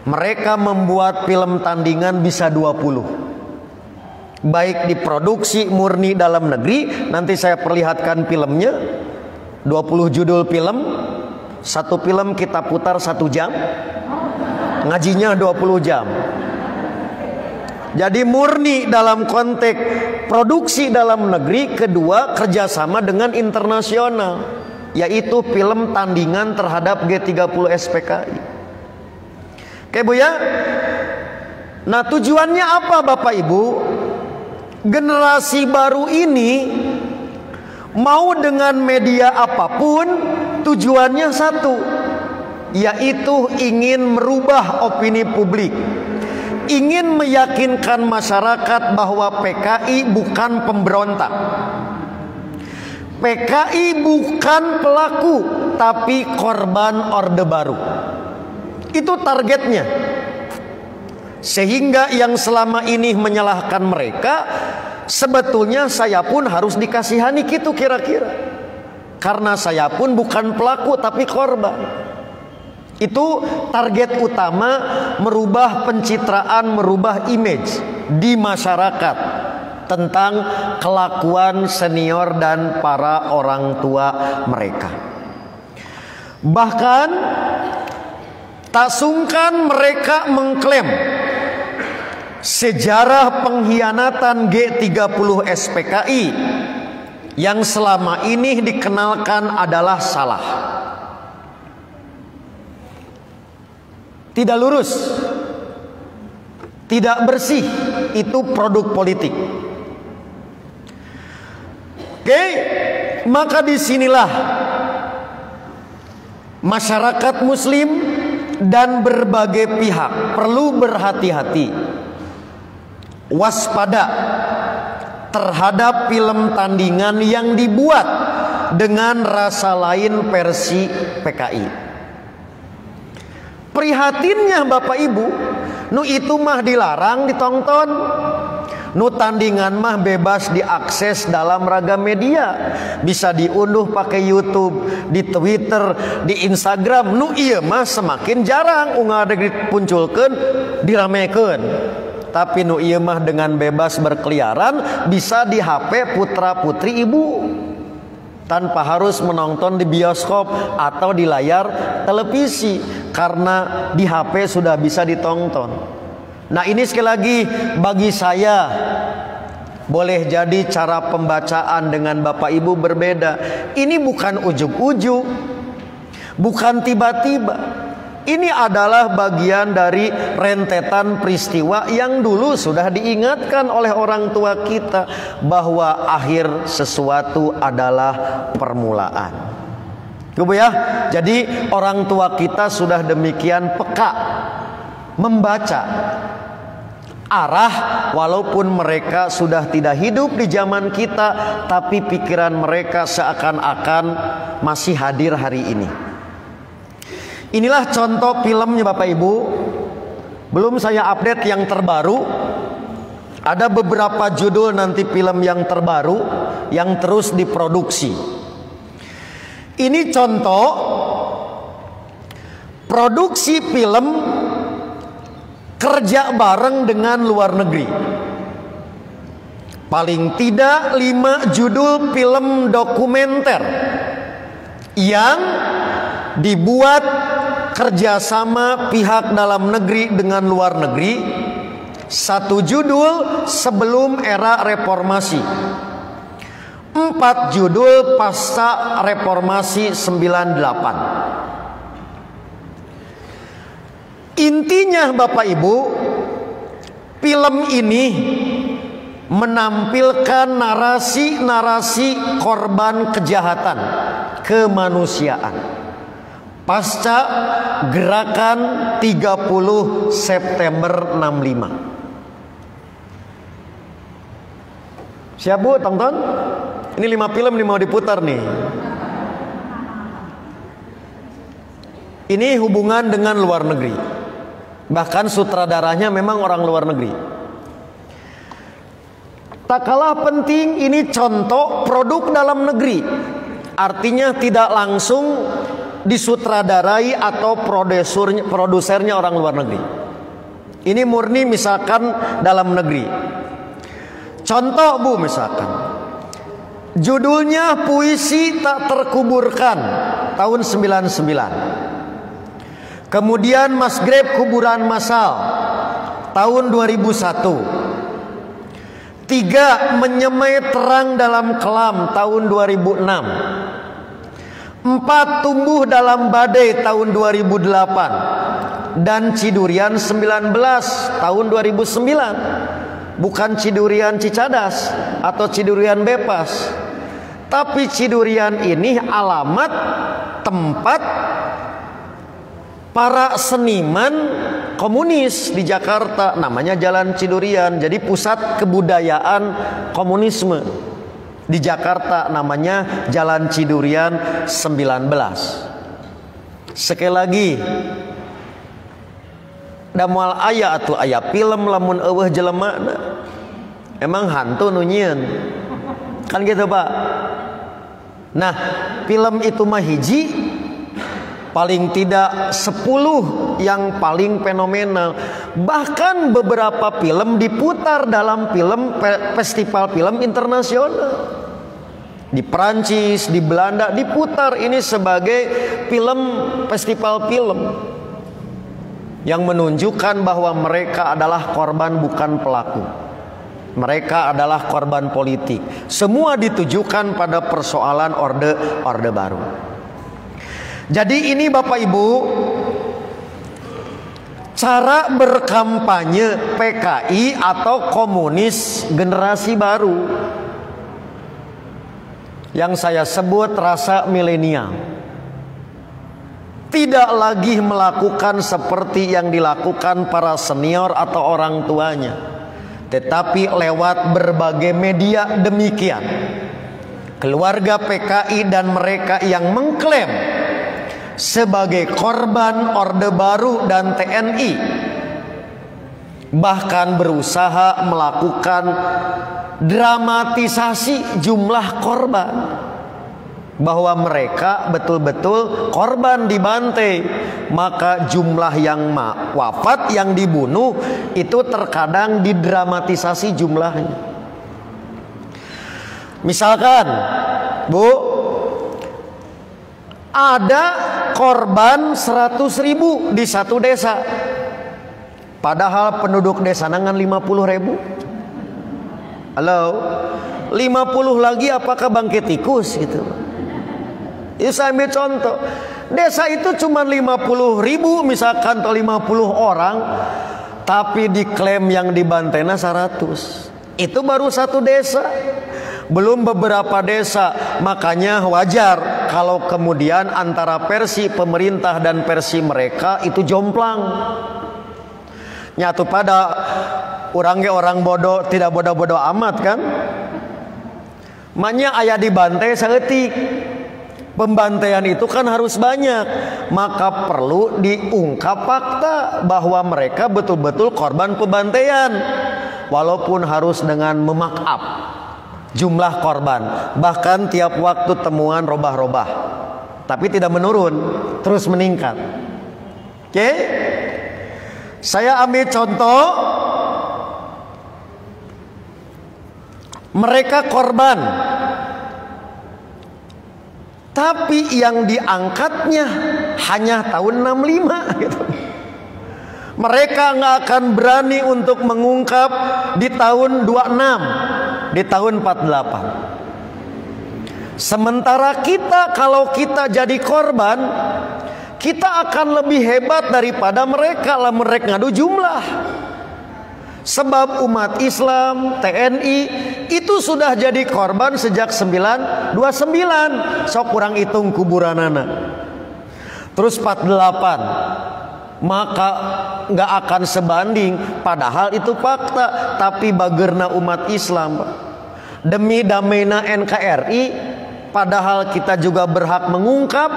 [SPEAKER 2] Mereka membuat film tandingan bisa 20. Baik diproduksi murni dalam negeri, nanti saya perlihatkan filmnya, 20 judul film, 1 film kita putar 1 jam, ngajinya 20 jam. Jadi murni dalam konteks produksi dalam negeri, kedua kerjasama dengan internasional, yaitu film tandingan terhadap G30 SPKI. Oke Bu ya. Nah, tujuannya apa Bapak Ibu?
[SPEAKER 3] generasi baru ini mau dengan media apapun tujuannya satu, yaitu ingin merubah opini publik, ingin meyakinkan masyarakat bahwa PKI bukan pemberontak, PKI bukan pelaku, tapi korban Orde Baru. Itu targetnya. Sehingga yang selama ini menyalahkan mereka, sebetulnya saya pun harus dikasihani gitu kira-kira. Karena saya pun bukan pelaku tapi korban. Itu target utama, merubah pencitraan, merubah image di masyarakat tentang kelakuan senior dan para orang tua mereka. Bahkan tak sungkan mereka mengklaim sejarah pengkhianatan G30 SPKI yang selama ini dikenalkan adalah salah, tidak lurus, tidak bersih. Itu produk politik. Oke, maka disinilah masyarakat Muslim dan berbagai pihak perlu berhati-hati, waspada terhadap film tandingan yang dibuat dengan rasa lain versi PKI. Prihatinnya Bapak Ibu, nu itu mah dilarang ditonton, nu tandingan mah bebas diakses dalam ragam media, bisa diunduh pakai YouTube, di Twitter, di Instagram. Nu iya mah semakin jarang unggah dipunculkeun, diramekeun. Tapi nu ieu mah dengan bebas berkeliaran, bisa di HP putra putri ibu, tanpa harus menonton di bioskop atau di layar televisi, karena di HP sudah bisa ditonton. Nah ini sekali lagi bagi saya, boleh jadi cara pembacaan dengan Bapak Ibu berbeda. Ini bukan ujug-ujug, bukan tiba-tiba. Ini adalah bagian dari rentetan peristiwa yang dulu sudah diingatkan oleh orang tua kita, bahwa akhir sesuatu adalah permulaan. Gitu ya. Jadi orang tua kita sudah demikian peka membaca arah, walaupun mereka sudah tidak hidup di zaman kita, tapi pikiran mereka seakan-akan masih hadir hari ini. Inilah contoh filmnya Bapak Ibu. Belum saya update yang terbaru. Ada beberapa judul nanti film yang terbaru yang terus diproduksi. Ini contoh produksi film kerja bareng dengan luar negeri. Paling tidak 5 judul film dokumenter yang dibuat kerjasama pihak dalam negeri dengan luar negeri. 1 judul sebelum era reformasi, 4 judul pasca reformasi 98. Intinya Bapak Ibu, film ini menampilkan narasi-narasi korban kejahatan kemanusiaan pasca gerakan 30 September 65. Siap Bu, tonton? Ini 5 film nih mau diputar nih. Ini hubungan dengan luar negeri. Bahkan sutradaranya memang orang luar negeri. Tak kalah penting, ini contoh produk dalam negeri. Artinya tidak langsung disutradarai atau produsernya orang luar negeri. Ini murni misalkan dalam negeri. Contoh Bu, misalkan judulnya Puisi Tak Terkuburkan tahun 99. Kemudian Mas Grab Kuburan Massal tahun 2001. 3 Menyemai Terang Dalam Kelam tahun 2006. 4 Tumbuh Dalam Badai tahun 2008 dan Cidurian 19 tahun 2009. bukan Cidurian Cicadas atau Cidurian Bebas, tapi Cidurian ini alamat tempat para seniman komunis di Jakarta, namanya Jalan Cidurian. Jadi pusat kebudayaan komunisme di Jakarta, namanya Jalan Cidurian 19. Sekali lagi, da moal aya atuh aya film lamun eueuh jelema emang hantu nu nyieun kan gitu Pak. Nah, film itu mah hiji, paling tidak 10 yang paling fenomenal. Bahkan beberapa film diputar dalam festival film internasional. Di Perancis, di Belanda diputar ini sebagai festival film yang menunjukkan bahwa mereka adalah korban bukan pelaku. Mereka adalah korban politik. Semua ditujukan pada persoalan orde baru. Jadi ini Bapak Ibu, cara berkampanye PKI atau komunis generasi baru yang saya sebut rasa milenial. Tidak lagi melakukan seperti yang dilakukan para senior atau orang tuanya, tetapi lewat berbagai media demikian. Keluarga PKI dan mereka yang mengklaim sebagai korban Orde Baru dan TNI bahkan berusaha melakukan dramatisasi jumlah korban, bahwa mereka betul-betul korban dibantai. Maka jumlah yang wafat, yang dibunuh itu terkadang didramatisasi jumlahnya. Misalkan Bu, ada korban 100.000 di satu desa, padahal penduduk desa nangan 50.000. Halo, 50 lagi apakah bangkit tikus gitu? Ini saya ambil contoh. Desa itu cuma 50.000 misalkan, atau 50 orang, tapi diklaim yang dibantainya 100. Itu baru satu desa, belum beberapa desa. Makanya wajar kalau kemudian antara versi pemerintah dan versi mereka itu jomplang. Nyatu pada orang bodoh tidak bodoh-bodoh amat kan. Makanya ayah dibantai saeutik. Pembantaian itu kan harus banyak, maka perlu diungkap fakta bahwa mereka betul-betul korban pembantaian, walaupun harus dengan memakap jumlah korban. Bahkan tiap waktu temuan robah-robah, tapi tidak menurun, terus meningkat. Oke? Saya ambil contoh, mereka korban, tapi yang diangkatnya hanya tahun 65 gitu. Mereka nggak akan berani untuk mengungkap di tahun 26, di tahun 48. Sementara kita, kalau kita jadi korban, kita akan lebih hebat daripada mereka. Lah mereka ngadu jumlah. Sebab umat Islam, TNI itu sudah jadi korban sejak 929. Sok kurang hitung kuburanana. Terus 48. Maka nggak akan sebanding. Padahal itu fakta. Tapi bagerna umat Islam, demi damainya NKRI, padahal kita juga berhak mengungkap,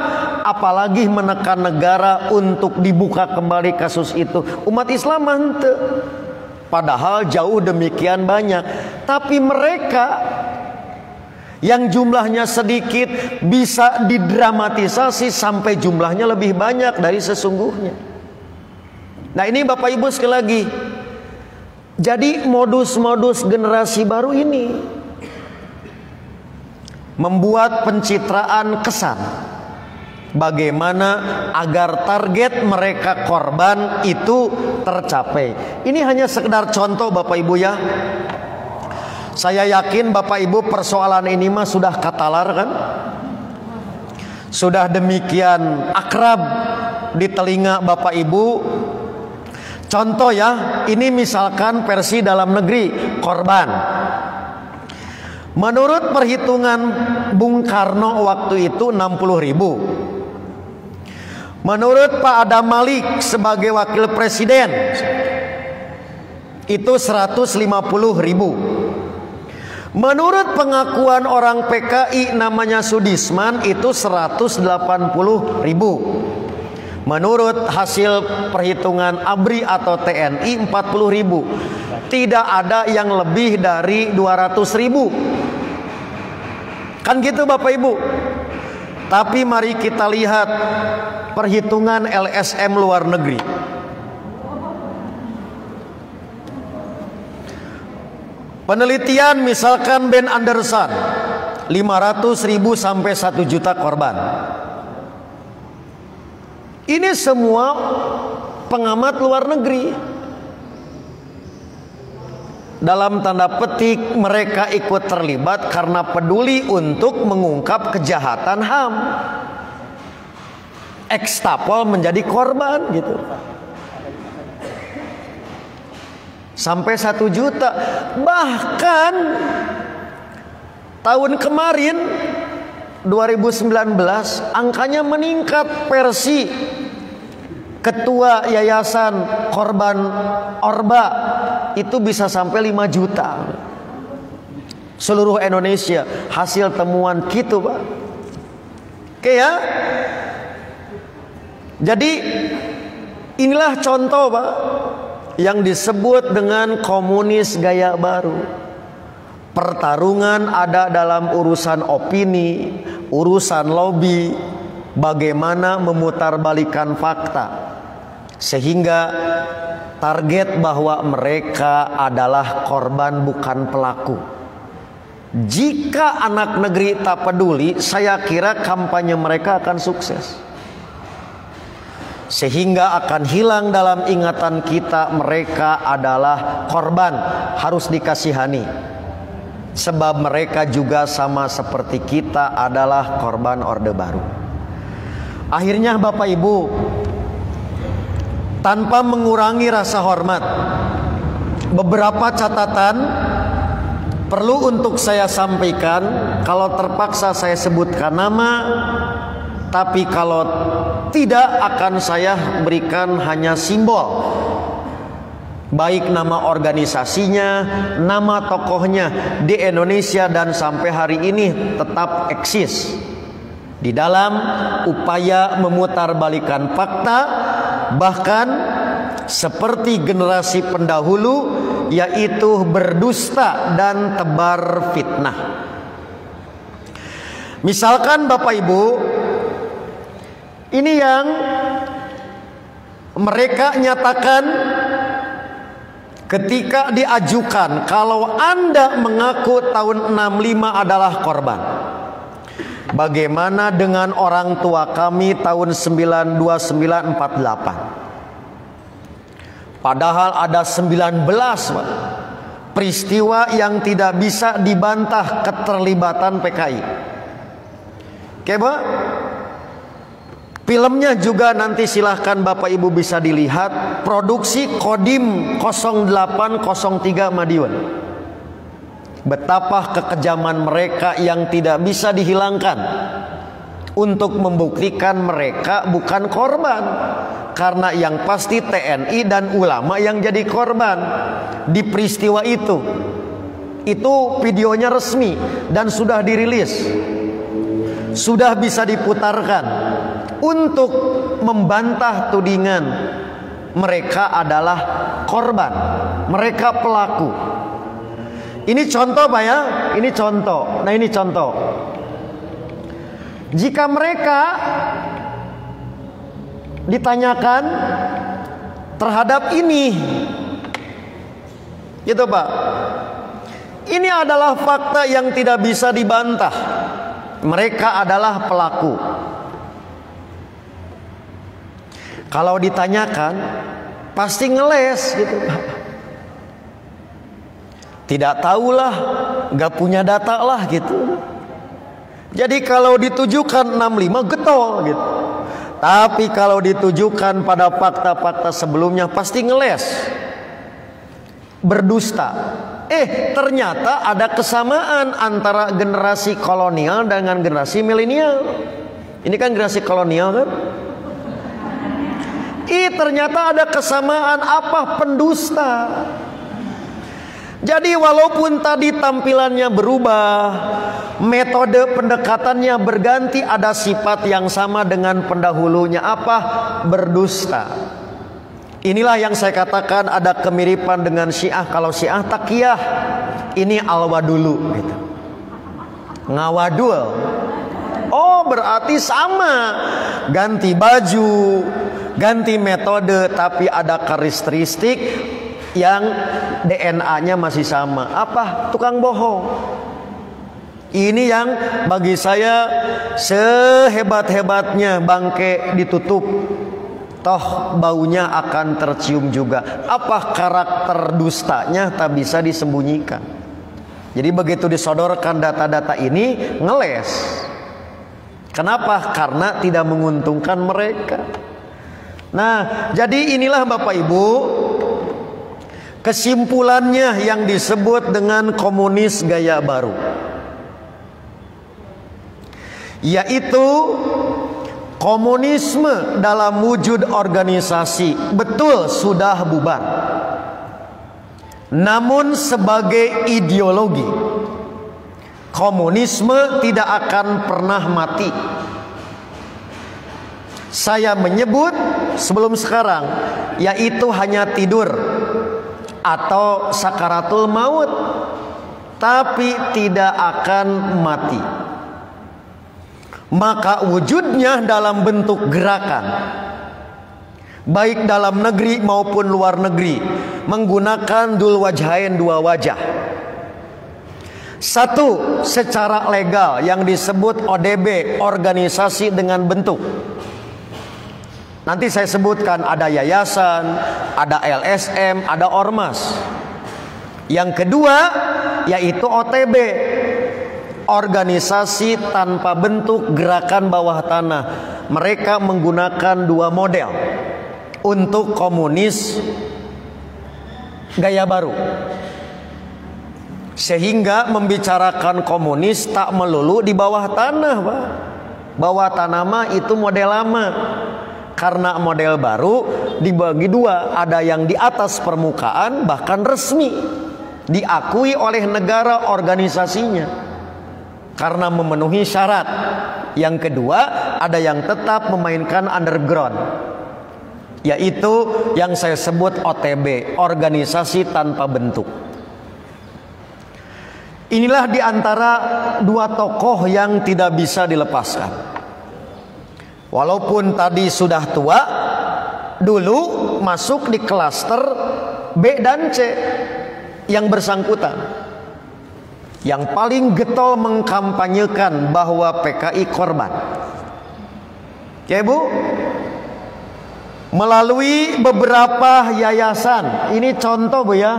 [SPEAKER 3] apalagi menekan negara untuk dibuka kembali kasus itu. Umat Islam henteu. Padahal jauh demikian banyak. Tapi mereka yang jumlahnya sedikit bisa didramatisasi sampai jumlahnya lebih banyak dari sesungguhnya. Nah ini Bapak Ibu sekali lagi, jadi modus-modus generasi baru ini membuat pencitraan kesan bagaimana agar target mereka korban itu tercapai. Ini hanya sekedar contoh Bapak Ibu ya. Saya yakin Bapak Ibu persoalan ini mah sudah katalar kan? Sudah demikian akrab di telinga Bapak Ibu. Contoh ya, ini misalkan versi dalam negeri korban. Menurut perhitungan Bung Karno waktu itu 60.000. Menurut Pak Adam Malik sebagai wakil presiden itu 150.000. Menurut pengakuan orang PKI namanya Sudisman itu 180.000. Menurut hasil perhitungan ABRI atau TNI 40.000. Tidak ada yang lebih dari 200.000. Kan gitu Bapak Ibu. Tapi mari kita lihat perhitungan LSM luar negeri. Penelitian misalkan Ben Anderson 500.000 sampai 1 juta korban. Ini semua pengamat luar negeri. Dalam tanda petik mereka ikut terlibat karena peduli untuk mengungkap kejahatan HAM. Ekstapol menjadi korban gitu. Sampai 1 juta. Bahkan tahun kemarin 2019 angkanya meningkat. Versi Ketua Yayasan Korban Orba itu bisa sampai 5 juta. Seluruh Indonesia hasil temuan gitu Pak. Oke ya. Jadi inilah contoh Pak yang disebut dengan komunis gaya baru. Pertarungan ada dalam urusan opini, urusan lobby, bagaimana memutarbalikan fakta. Sehingga target bahwa mereka adalah korban bukan pelaku. Jika anak negeri tak peduli, saya kira kampanye mereka akan sukses. Sehingga akan hilang dalam ingatan kita mereka adalah korban, harus dikasihani. Sebab mereka juga sama seperti kita adalah korban Orde Baru. Akhirnya Bapak Ibu, tanpa mengurangi rasa hormat, beberapa catatan perlu untuk saya sampaikan. Kalau terpaksa saya sebutkan nama, tapi kalau tidak akan saya berikan hanya simbol. Baik nama organisasinya, nama tokohnya di Indonesia dan sampai hari ini tetap eksis di dalam upaya memutarbalikan fakta, bahkan seperti generasi pendahulu, yaitu berdusta dan tebar fitnah. Misalkan Bapak Ibu, ini yang mereka nyatakan ketika diajukan, kalau Anda mengaku tahun 65 adalah korban, bagaimana dengan orang tua kami tahun 92948? Padahal ada 19 Pak, peristiwa yang tidak bisa dibantah keterlibatan PKI. Oke Pak? Filmnya juga nanti silahkan Bapak Ibu bisa dilihat. Produksi Kodim 0803 Madiun. Betapa kekejaman mereka yang tidak bisa dihilangkan untuk membuktikan mereka bukan korban. Karena yang pasti TNI dan ulama yang jadi korban di peristiwa itu. Itu videonya resmi dan sudah dirilis, sudah bisa diputarkan untuk membantah tudingan mereka adalah korban, mereka pelaku. Ini contoh Pak ya, ini contoh. Nah ini contoh. Jika mereka ditanyakan terhadap ini, gitu Pak, ini adalah fakta yang tidak bisa dibantah. Mereka adalah pelaku. Kalau ditanyakan pasti ngeles gitu Pak. Tidak tahulah, gak punya data lah gitu. Jadi kalau ditujukan 65 getol gitu. Tapi kalau ditujukan pada fakta-fakta sebelumnya pasti ngeles, berdusta. Ternyata ada kesamaan antara generasi kolonial dengan generasi milenial. Ini kan generasi kolonial kan? Ternyata ada kesamaan. Apa? Pendusta. Jadi walaupun tadi tampilannya berubah, metode pendekatannya berganti, ada sifat yang sama dengan pendahulunya. Apa? Berdusta. Inilah yang saya katakan ada kemiripan dengan Syiah. Kalau Syiah takiyah, ini alwadulu gitu. Ngawadul. Oh, berarti sama. Ganti baju, ganti metode, tapi ada karakteristik yang DNA-nya masih sama. Apa? Tukang bohong. Ini yang bagi saya sehebat-hebatnya bangke ditutup, toh baunya akan tercium juga. Apa? Karakter dustanya tak bisa disembunyikan. Jadi begitu disodorkan data-data ini ngeles. Kenapa? Karena tidak menguntungkan mereka. Nah, jadi inilah Bapak Ibu kesimpulannya yang disebut dengan komunis gaya baru, yaitu komunisme dalam wujud organisasi betul sudah bubar, namun sebagai ideologi komunisme tidak akan pernah mati. Saya menyebut sebelum sekarang, yaitu hanya tidur atau sakaratul maut, tapi tidak akan mati. Maka wujudnya dalam bentuk gerakan, baik dalam negeri maupun luar negeri, menggunakan dul wajhain, dua wajah. Satu, secara legal yang disebut ODB, organisasi dengan bentuk. Nanti saya sebutkan ada yayasan, ada LSM, ada ormas. Yang kedua yaitu OTB, organisasi tanpa bentuk, gerakan bawah tanah. Mereka menggunakan dua model untuk komunis gaya baru, sehingga membicarakan komunis tak melulu di bawah tanah, Pak. Bawah tanah mah itu model lama. Karena model baru dibagi dua, ada yang di atas permukaan bahkan resmi, diakui oleh negara organisasinya karena memenuhi syarat. Yang kedua, ada yang tetap memainkan underground, yaitu yang saya sebut OTB, organisasi tanpa bentuk. Inilah diantara dua tokoh yang tidak bisa dilepaskan. Walaupun tadi sudah tua, dulu masuk di klaster B dan C yang bersangkutan, yang paling getol mengkampanyekan bahwa PKI korban. Ya Bu, melalui beberapa yayasan. Ini contoh Bu ya.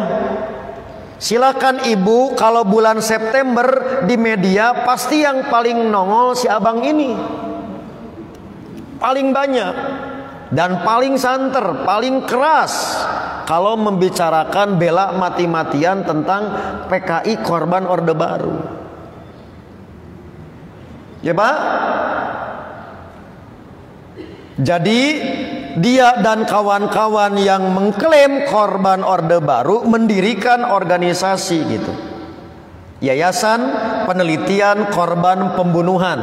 [SPEAKER 3] Silakan Ibu, kalau bulan September di media pasti yang paling nongol si abang ini, paling banyak dan paling santer, paling keras kalau membicarakan bela mati-matian tentang PKI korban Orde Baru. Ya Pak? Jadi dia dan kawan-kawan yang mengklaim korban Orde Baru mendirikan organisasi gitu, Yayasan Penelitian Korban Pembunuhan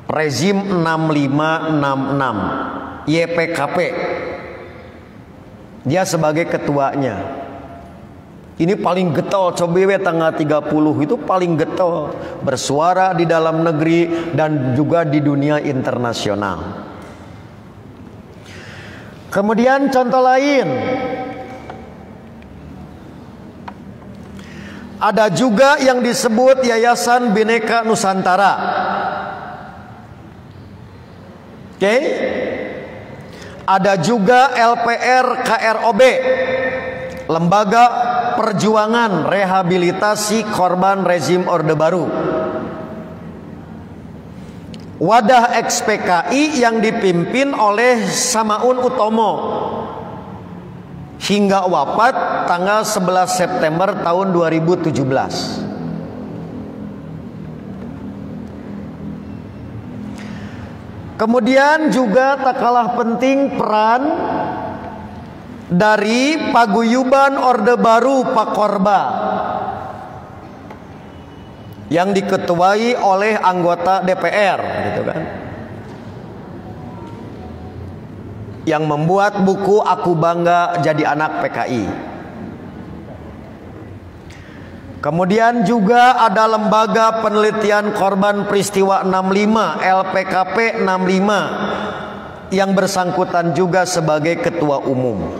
[SPEAKER 3] Rezim 6566 YPKP. Dia sebagai ketuanya. Ini paling getol, coba tanggal 30 itu paling getol, bersuara di dalam negeri dan juga di dunia internasional. Kemudian contoh lain, ada juga yang disebut Yayasan Bhinneka Nusantara. Oke, ada juga LPR KROB, Lembaga Perjuangan Rehabilitasi Korban Rezim Orde Baru. wadah ex-PKI yang dipimpin oleh Samaun Utomo hingga wafat tanggal 11 September tahun 2017. Kemudian juga tak kalah penting peran dari Paguyuban Orde Baru Pakorba yang diketuai oleh anggota DPR, gitu kan, yang membuat buku Aku Bangga Jadi Anak PKI. Kemudian juga ada Lembaga Penelitian Korban Peristiwa 65 LPKP 65 yang bersangkutan juga sebagai ketua umum.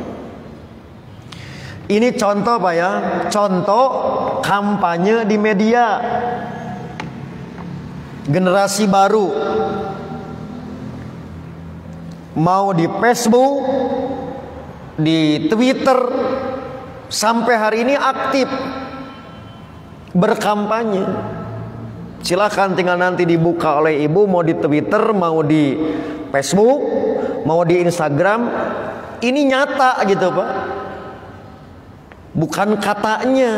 [SPEAKER 3] Ini contoh Pak ya, contoh kampanye di media. Generasi baru mau di Facebook, di Twitter, sampai hari ini aktif berkampanye. Silakan tinggal nanti dibuka oleh ibu, mau di Twitter, mau di Facebook, mau di Instagram. Ini nyata gitu Pak, bukan katanya,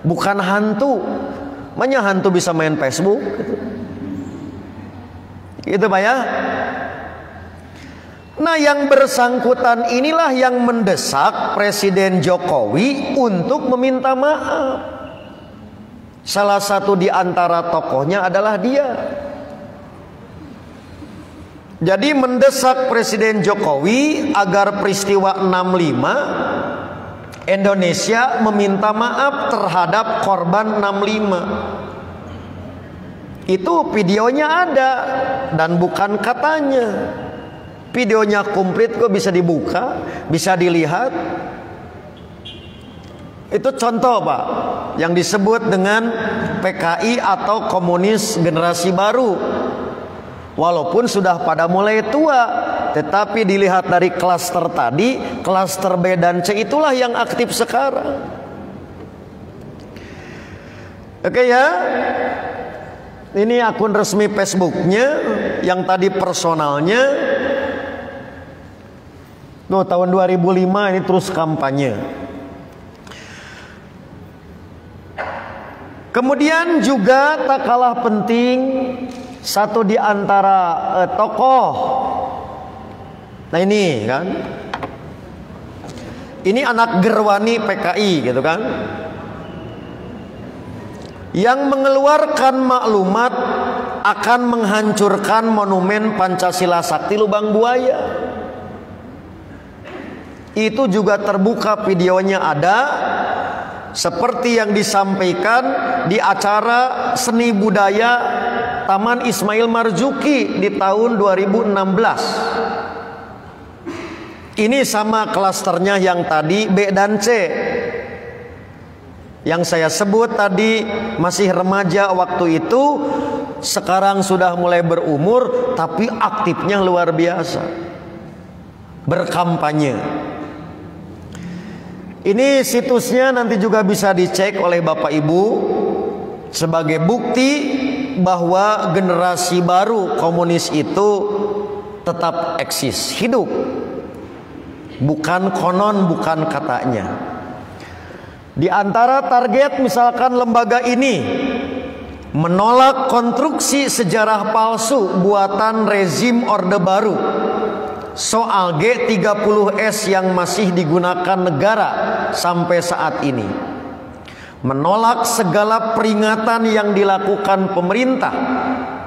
[SPEAKER 3] bukan hantu. Makanya hantu bisa main Facebook gitu Pak ya. Nah, yang bersangkutan inilah yang mendesak Presiden Jokowi untuk meminta maaf. Salah satu di antara tokohnya adalah dia. Jadi mendesak Presiden Jokowi agar peristiwa 65 Indonesia meminta maaf terhadap korban 65. Itu videonya ada dan bukan katanya. Videonya komplit kok, bisa dibuka, bisa dilihat. Itu contoh Pak yang disebut dengan PKI atau komunis generasi baru. Walaupun sudah pada mulai tua, tetapi dilihat dari klaster tadi, klaster B dan C itulah yang aktif sekarang. Oke ya. Ini akun resmi Facebooknya, yang tadi personalnya. Tuh, tahun 2005 ini terus kampanye. Kemudian juga tak kalah penting, satu di antara tokoh. Nah ini kan, ini anak gerwani PKI gitu kan, yang mengeluarkan maklumat akan menghancurkan monumen Pancasila Sakti Lubang Buaya. Itu juga terbuka videonya ada, seperti yang disampaikan di acara seni budaya Taman Ismail Marzuki di tahun 2016. Ini sama klasternya yang tadi B dan C. Yang saya sebut tadi masih remaja waktu itu, sekarang sudah mulai berumur, tapi aktifnya luar biasa, berkampanye. Ini situsnya nanti juga bisa dicek oleh Bapak Ibu sebagai bukti bahwa generasi baru komunis itu tetap eksis, hidup. Bukan konon, bukan katanya. Di antara target misalkan lembaga ini menolak konstruksi sejarah palsu buatan rezim Orde Baru soal G30S yang masih digunakan negara sampai saat ini, menolak segala peringatan yang dilakukan pemerintah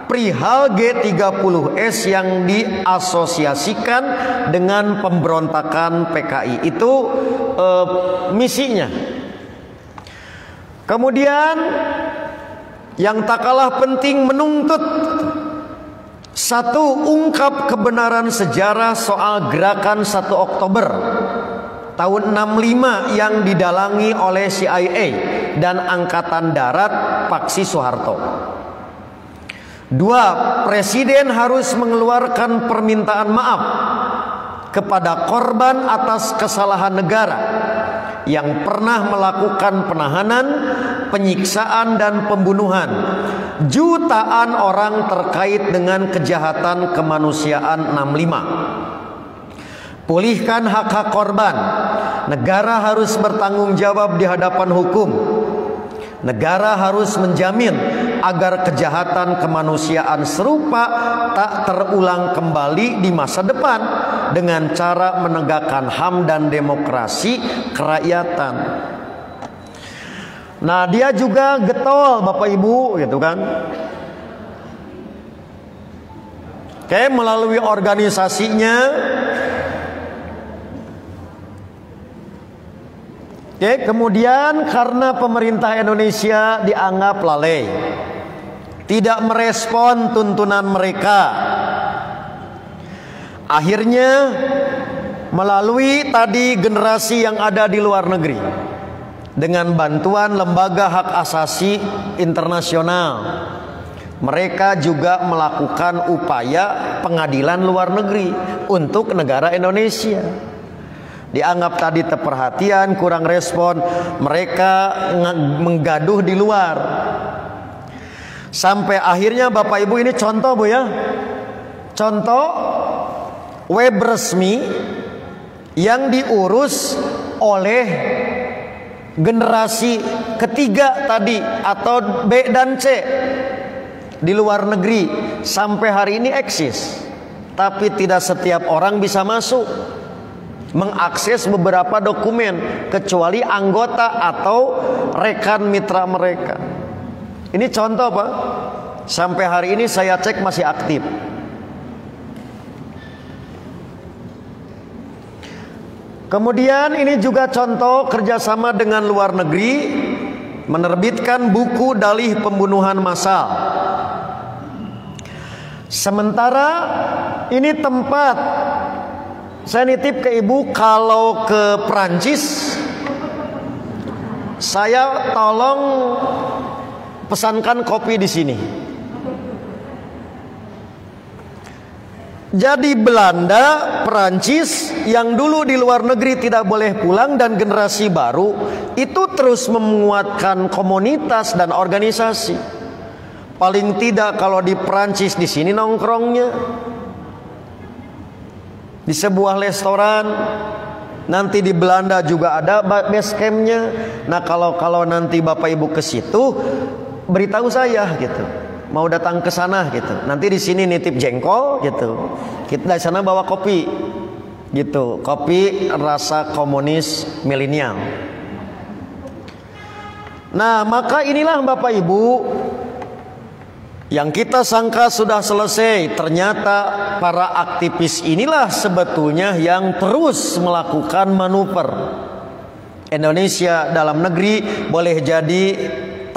[SPEAKER 3] perihal G30S yang diasosiasikan dengan pemberontakan PKI. Itu misinya. Kemudian yang tak kalah penting, menuntut satu, ungkap kebenaran sejarah soal gerakan 1 Oktober tahun 65 yang didalangi oleh CIA dan Angkatan Darat Paksi Soeharto. 2, Presiden harus mengeluarkan permintaan maaf kepada korban atas kesalahan negara yang pernah melakukan penahanan, penyiksaan dan pembunuhan jutaan orang terkait dengan kejahatan kemanusiaan 65. Pulihkan hak-hak korban. Negara harus bertanggung jawab di hadapan hukum. Negara harus menjamin agar kejahatan kemanusiaan serupa tak terulang kembali di masa depan dengan cara menegakkan HAM dan demokrasi kerakyatan. Nah, dia juga getol Bapak Ibu gitu kan. Oke, melalui organisasinya. Oke, kemudian karena pemerintah Indonesia dianggap lalai, tidak merespon tuntunan mereka, akhirnya melalui tadi generasi yang ada di luar negeri, dengan bantuan lembaga hak asasi internasional, mereka juga melakukan upaya pengadilan luar negeri untuk negara Indonesia. Dianggap tadi terperhatian, kurang respon, mereka menggaduh di luar. Sampai akhirnya Bapak Ibu, ini contoh Bu ya. Contoh web resmi yang diurus oleh generasi ketiga tadi atau B dan C di luar negeri sampai hari ini eksis. Tapi tidak setiap orang bisa masuk mengakses beberapa dokumen kecuali anggota atau rekan mitra mereka. Ini contoh Pak. Sampai hari ini saya cek masih aktif. Kemudian ini juga contoh kerjasama dengan luar negeri, menerbitkan buku dalih pembunuhan massal. Sementara ini tempat, saya nitip ke Ibu, kalau ke Perancis saya tolong pesankan kopi di sini. Jadi Belanda, Perancis yang dulu di luar negeri tidak boleh pulang dan generasi baru itu terus menguatkan komunitas dan organisasi. Paling tidak kalau di Perancis di sini nongkrongnya di sebuah restoran, nanti di Belanda juga ada base campnya. Nah kalau nanti Bapak Ibu ke situ, beritahu saya gitu, mau datang ke sana gitu. Nanti di sini nitip jengkol gitu, kita dari sana bawa kopi gitu, kopi rasa komunis milenial. Nah maka inilah Bapak Ibu, yang kita sangka sudah selesai, ternyata para aktivis inilah sebetulnya yang terus melakukan manuver. Indonesia dalam negeri boleh jadi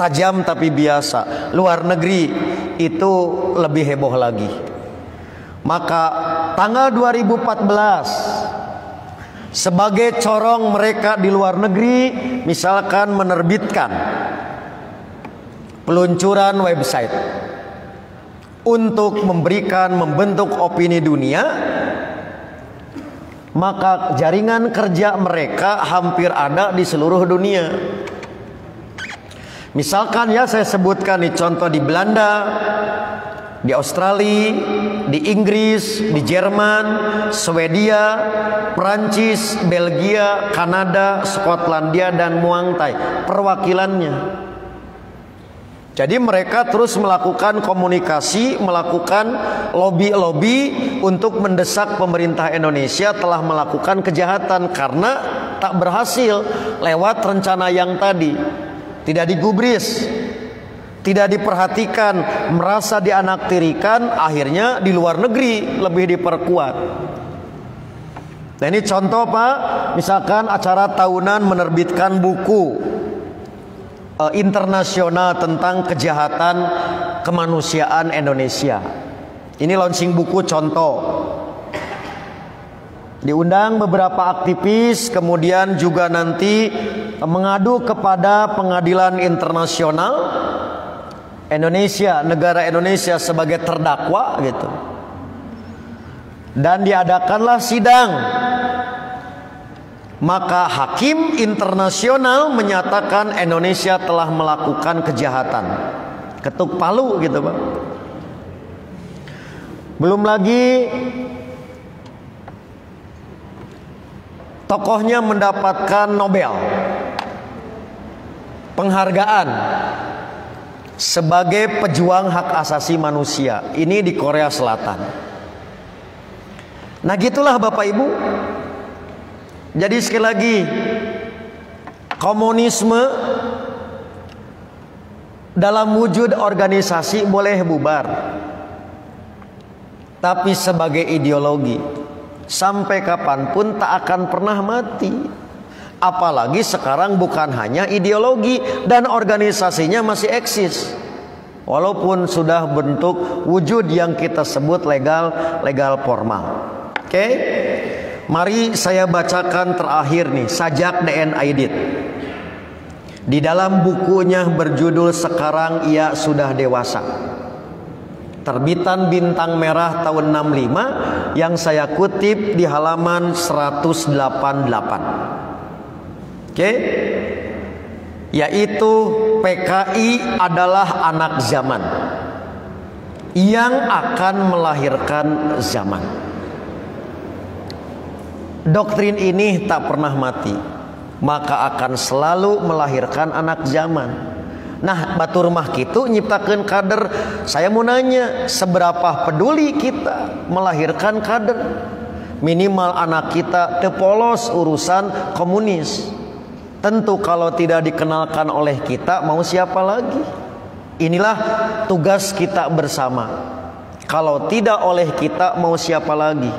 [SPEAKER 3] tajam tapi biasa, luar negeri itu lebih heboh lagi. Maka tanggal 2014 sebagai corong mereka di luar negeri, misalkan menerbitkan peluncuran website untuk membentuk opini dunia, maka jaringan kerja mereka hampir ada di seluruh dunia. Misalkan ya saya sebutkan nih contoh di Belanda, di Australia, di Inggris, di Jerman, Swedia, Prancis, Belgia, Kanada, Skotlandia dan Muang Thai perwakilannya. Jadi mereka terus melakukan komunikasi, melakukan lobby untuk mendesak pemerintah Indonesia telah melakukan kejahatan karena tak berhasil lewat rencana yang tadi. Tidak digubris, tidak diperhatikan, merasa dianaktirikan, akhirnya di luar negeri lebih diperkuat. Nah ini contoh Pak, misalkan acara tahunan menerbitkan buku internasional tentang kejahatan kemanusiaan Indonesia. Ini launching buku contoh. Diundang beberapa aktivis, kemudian juga nanti mengadu kepada pengadilan internasional Indonesia, negara Indonesia sebagai terdakwa gitu. Dan diadakanlah sidang maka hakim internasional menyatakan Indonesia telah melakukan kejahatan. Ketuk palu gitu, Pak. Belum lagi tokohnya mendapatkan Nobel, penghargaan sebagai pejuang hak asasi manusia. Ini di Korea Selatan. Nah gitulah Bapak Ibu. Jadi sekali lagi, komunisme dalam wujud organisasi boleh bubar, tapi sebagai ideologi sampai kapanpun tak akan pernah mati. Apalagi sekarang bukan hanya ideologi dan organisasinya masih eksis, walaupun sudah bentuk wujud yang kita sebut legal formal. Oke, mari saya bacakan terakhir nih, Sajak DN Aidit. Di dalam bukunya berjudul Sekarang Ia Sudah Dewasa, terbitan Bintang Merah tahun 65, yang saya kutip di halaman 188. Oke, yaitu PKI adalah anak zaman yang akan melahirkan zaman. Doktrin ini tak pernah mati, maka akan selalu melahirkan anak zaman. Nah, batur mah kitu nyiptakeun kader. Saya mau nanya, seberapa peduli kita melahirkan kader? Minimal anak kita teu polos urusan komunis. Tentu kalau tidak dikenalkan oleh kita, mau siapa lagi? Inilah tugas kita bersama. Kalau tidak oleh kita, mau siapa lagi?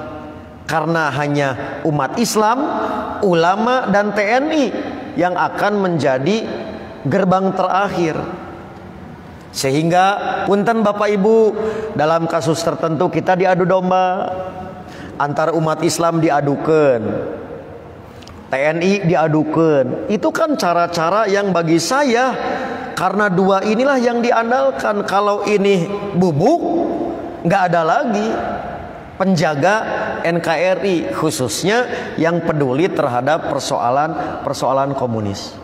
[SPEAKER 3] Karena hanya umat Islam, ulama dan TNI yang akan menjadi gerbang terakhir. Sehingga punten Bapak Ibu, dalam kasus tertentu kita diadu domba. Antara umat Islam diadukan, TNI diadukan. Itu kan cara-cara yang bagi saya, karena dua inilah yang diandalkan. Kalau ini bubuk, nggak ada lagi penjaga NKRI, khususnya yang peduli terhadap persoalan komunis.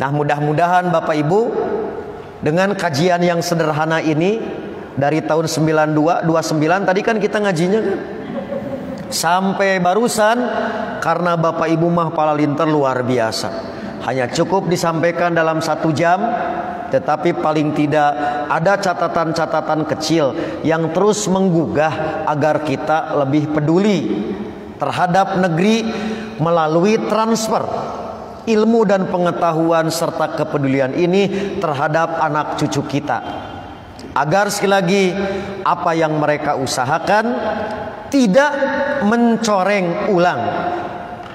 [SPEAKER 3] Nah, mudah-mudahan Bapak Ibu dengan kajian yang sederhana ini dari tahun 92, 29 tadi kan kita ngajinya kan, sampai barusan, karena Bapak Ibu mah palalinter luar biasa. Hanya cukup disampaikan dalam 1 jam, tetapi paling tidak ada catatan-catatan kecil yang terus menggugah agar kita lebih peduli terhadap negeri melalui transfer ilmu dan pengetahuan serta kepedulian ini terhadap anak cucu kita. Agar sekali lagi apa yang mereka usahakan tidak mencoreng ulang,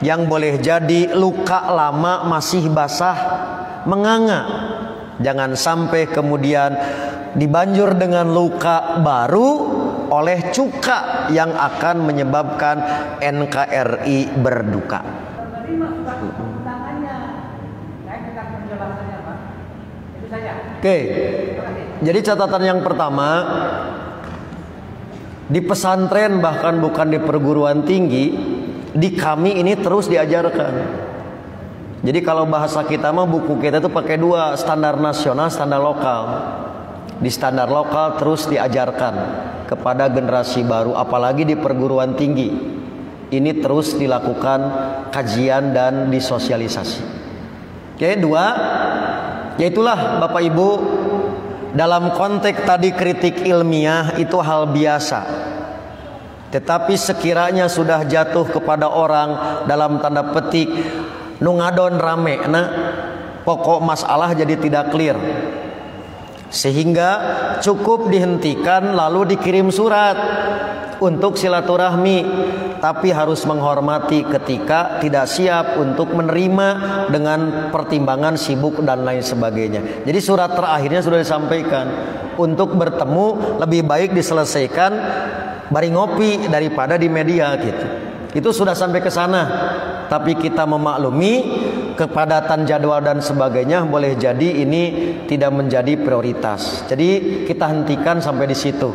[SPEAKER 3] yang boleh jadi luka lama masih basah menganga. Jangan sampai kemudian dibanjur dengan luka baru oleh cuka yang akan menyebabkan NKRI berduka. Oke, jadi catatan yang pertama, di pesantren bahkan bukan di perguruan tinggi, di kami ini terus diajarkan. Jadi kalau bahasa kita mah buku kita tuh pakai 2, standar nasional, standar lokal. Di standar lokal terus diajarkan kepada generasi baru, apalagi di perguruan tinggi. Ini terus dilakukan kajian dan disosialisasi. Oke, 2, yaitulah Bapak Ibu, dalam konteks tadi kritik ilmiah itu hal biasa. Tetapi sekiranya sudah jatuh kepada orang dalam tanda petik nu ngadon rame, nah pokok masalah jadi tidak clear, sehingga cukup dihentikan lalu dikirim surat untuk silaturahmi, tapi harus menghormati ketika tidak siap untuk menerima dengan pertimbangan sibuk dan lain sebagainya. Jadi surat terakhirnya sudah disampaikan, untuk bertemu lebih baik diselesaikan bari ngopi daripada di media gitu. Itu sudah sampai ke sana. Tapi kita memaklumi kepadatan jadwal dan sebagainya, boleh jadi ini tidak menjadi prioritas. Jadi kita hentikan sampai di situ.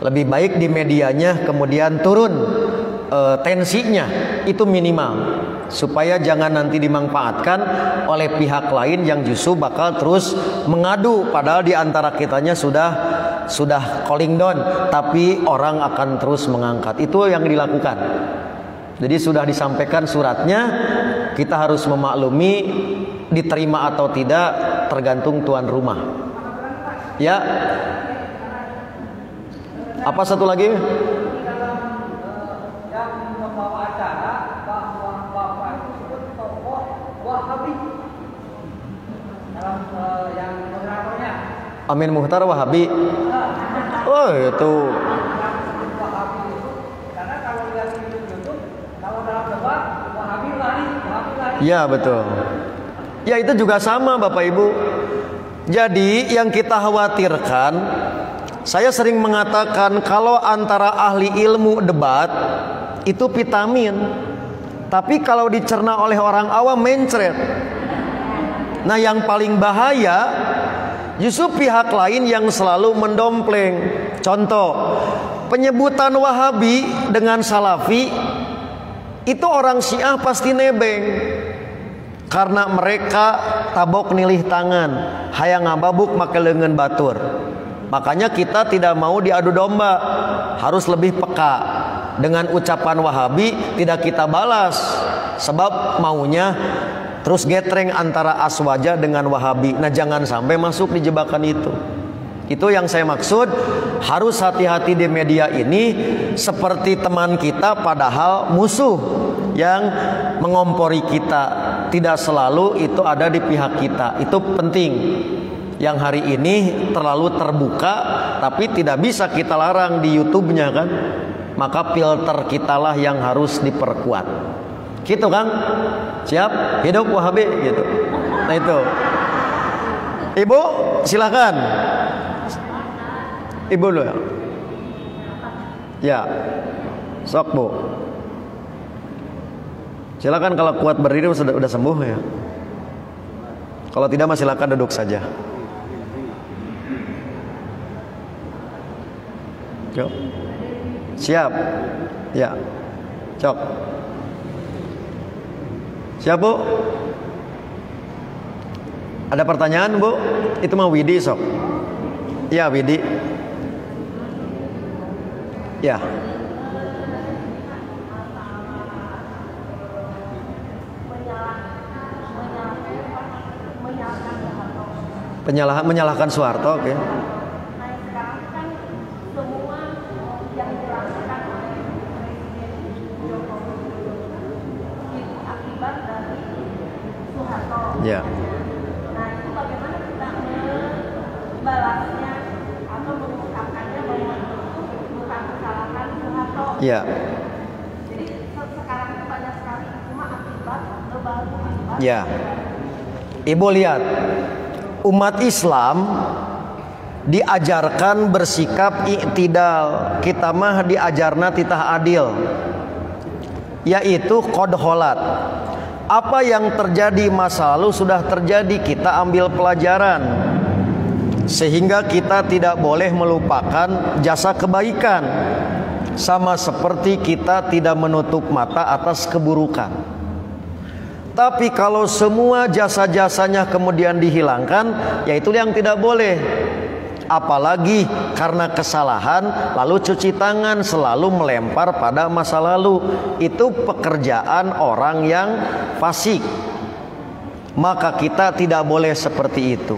[SPEAKER 3] Lebih baik di medianya kemudian turun tensinya itu minimal, supaya jangan nanti dimanfaatkan oleh pihak lain yang justru bakal terus mengadu, padahal di antara kitanya sudah calling down, tapi orang akan terus mengangkat. Itu yang dilakukan. Jadi sudah disampaikan suratnya, kita harus memaklumi, diterima atau tidak tergantung tuan rumah. Ya. Apa satu lagi? Amin Muhtar Wahabi. Oh itu.
[SPEAKER 4] Karena kalau lihat di YouTube, kalau dalam debat Wahabi lari.
[SPEAKER 3] Ya betul. Ya itu juga sama Bapak Ibu. Jadi yang kita khawatirkan, saya sering mengatakan kalau antara ahli ilmu debat itu vitamin, tapi kalau dicerna oleh orang awam mencret. Nah yang paling bahaya justru pihak lain yang selalu mendompleng. Contoh, penyebutan Wahabi dengan Salafi, itu orang Syiah pasti nebeng, karena mereka tabok nilih tangan, hayang ngababuk make leungeun batur. Makanya kita tidak mau diadu domba, harus lebih peka. Dengan ucapan Wahabi tidak kita balas, sebab maunya terus getreng antara Aswaja dengan Wahabi. Nah jangan sampai masuk di jebakan itu. Itu yang saya maksud. Harus hati-hati di media ini, seperti teman kita padahal musuh yang mengompori kita. Tidak selalu itu ada di pihak kita. Itu penting. Yang hari ini terlalu terbuka, tapi tidak bisa kita larang di YouTube-nya kan. Maka filter kitalah yang harus diperkuat. Gitu Kang? Siap? Hidup Wahabi gitu. Nah itu. Ibu silakan. Ibu dulu ya. Ya. Sok Bu. Silakan kalau kuat berdiri sudah sembuh ya. Kalau tidak mah silakan duduk saja. Yuk. Siap. Ya. Cok. Siap Bu? Ada pertanyaan Bu? Itu mah Widi sok. Ya Widi. Ya. Menyalahkan Soeharto, oke. Ya.
[SPEAKER 5] Nah itu bagaimana kita membalasnya atau mengungkapkannya bahwa itu bukan kesalahan Soeharto.
[SPEAKER 3] Ya.
[SPEAKER 5] Jadi sekarang itu banyak sekali cuma akibat berbagai akibat.
[SPEAKER 3] Ya. Ibu lihat, umat Islam diajarkan bersikap i'tidal. Kita mah diajarna titah adil, yaitu qad kholat. Apa yang terjadi masa lalu sudah terjadi, kita ambil pelajaran, sehingga kita tidak boleh melupakan jasa kebaikan. Sama seperti kita tidak menutup mata atas keburukan. Tapi kalau semua jasa-jasanya kemudian dihilangkan, ya itu yang tidak boleh. Apalagi karena kesalahan lalu cuci tangan, selalu melempar pada masa lalu. Itu pekerjaan orang yang fasik. Maka kita tidak boleh seperti itu.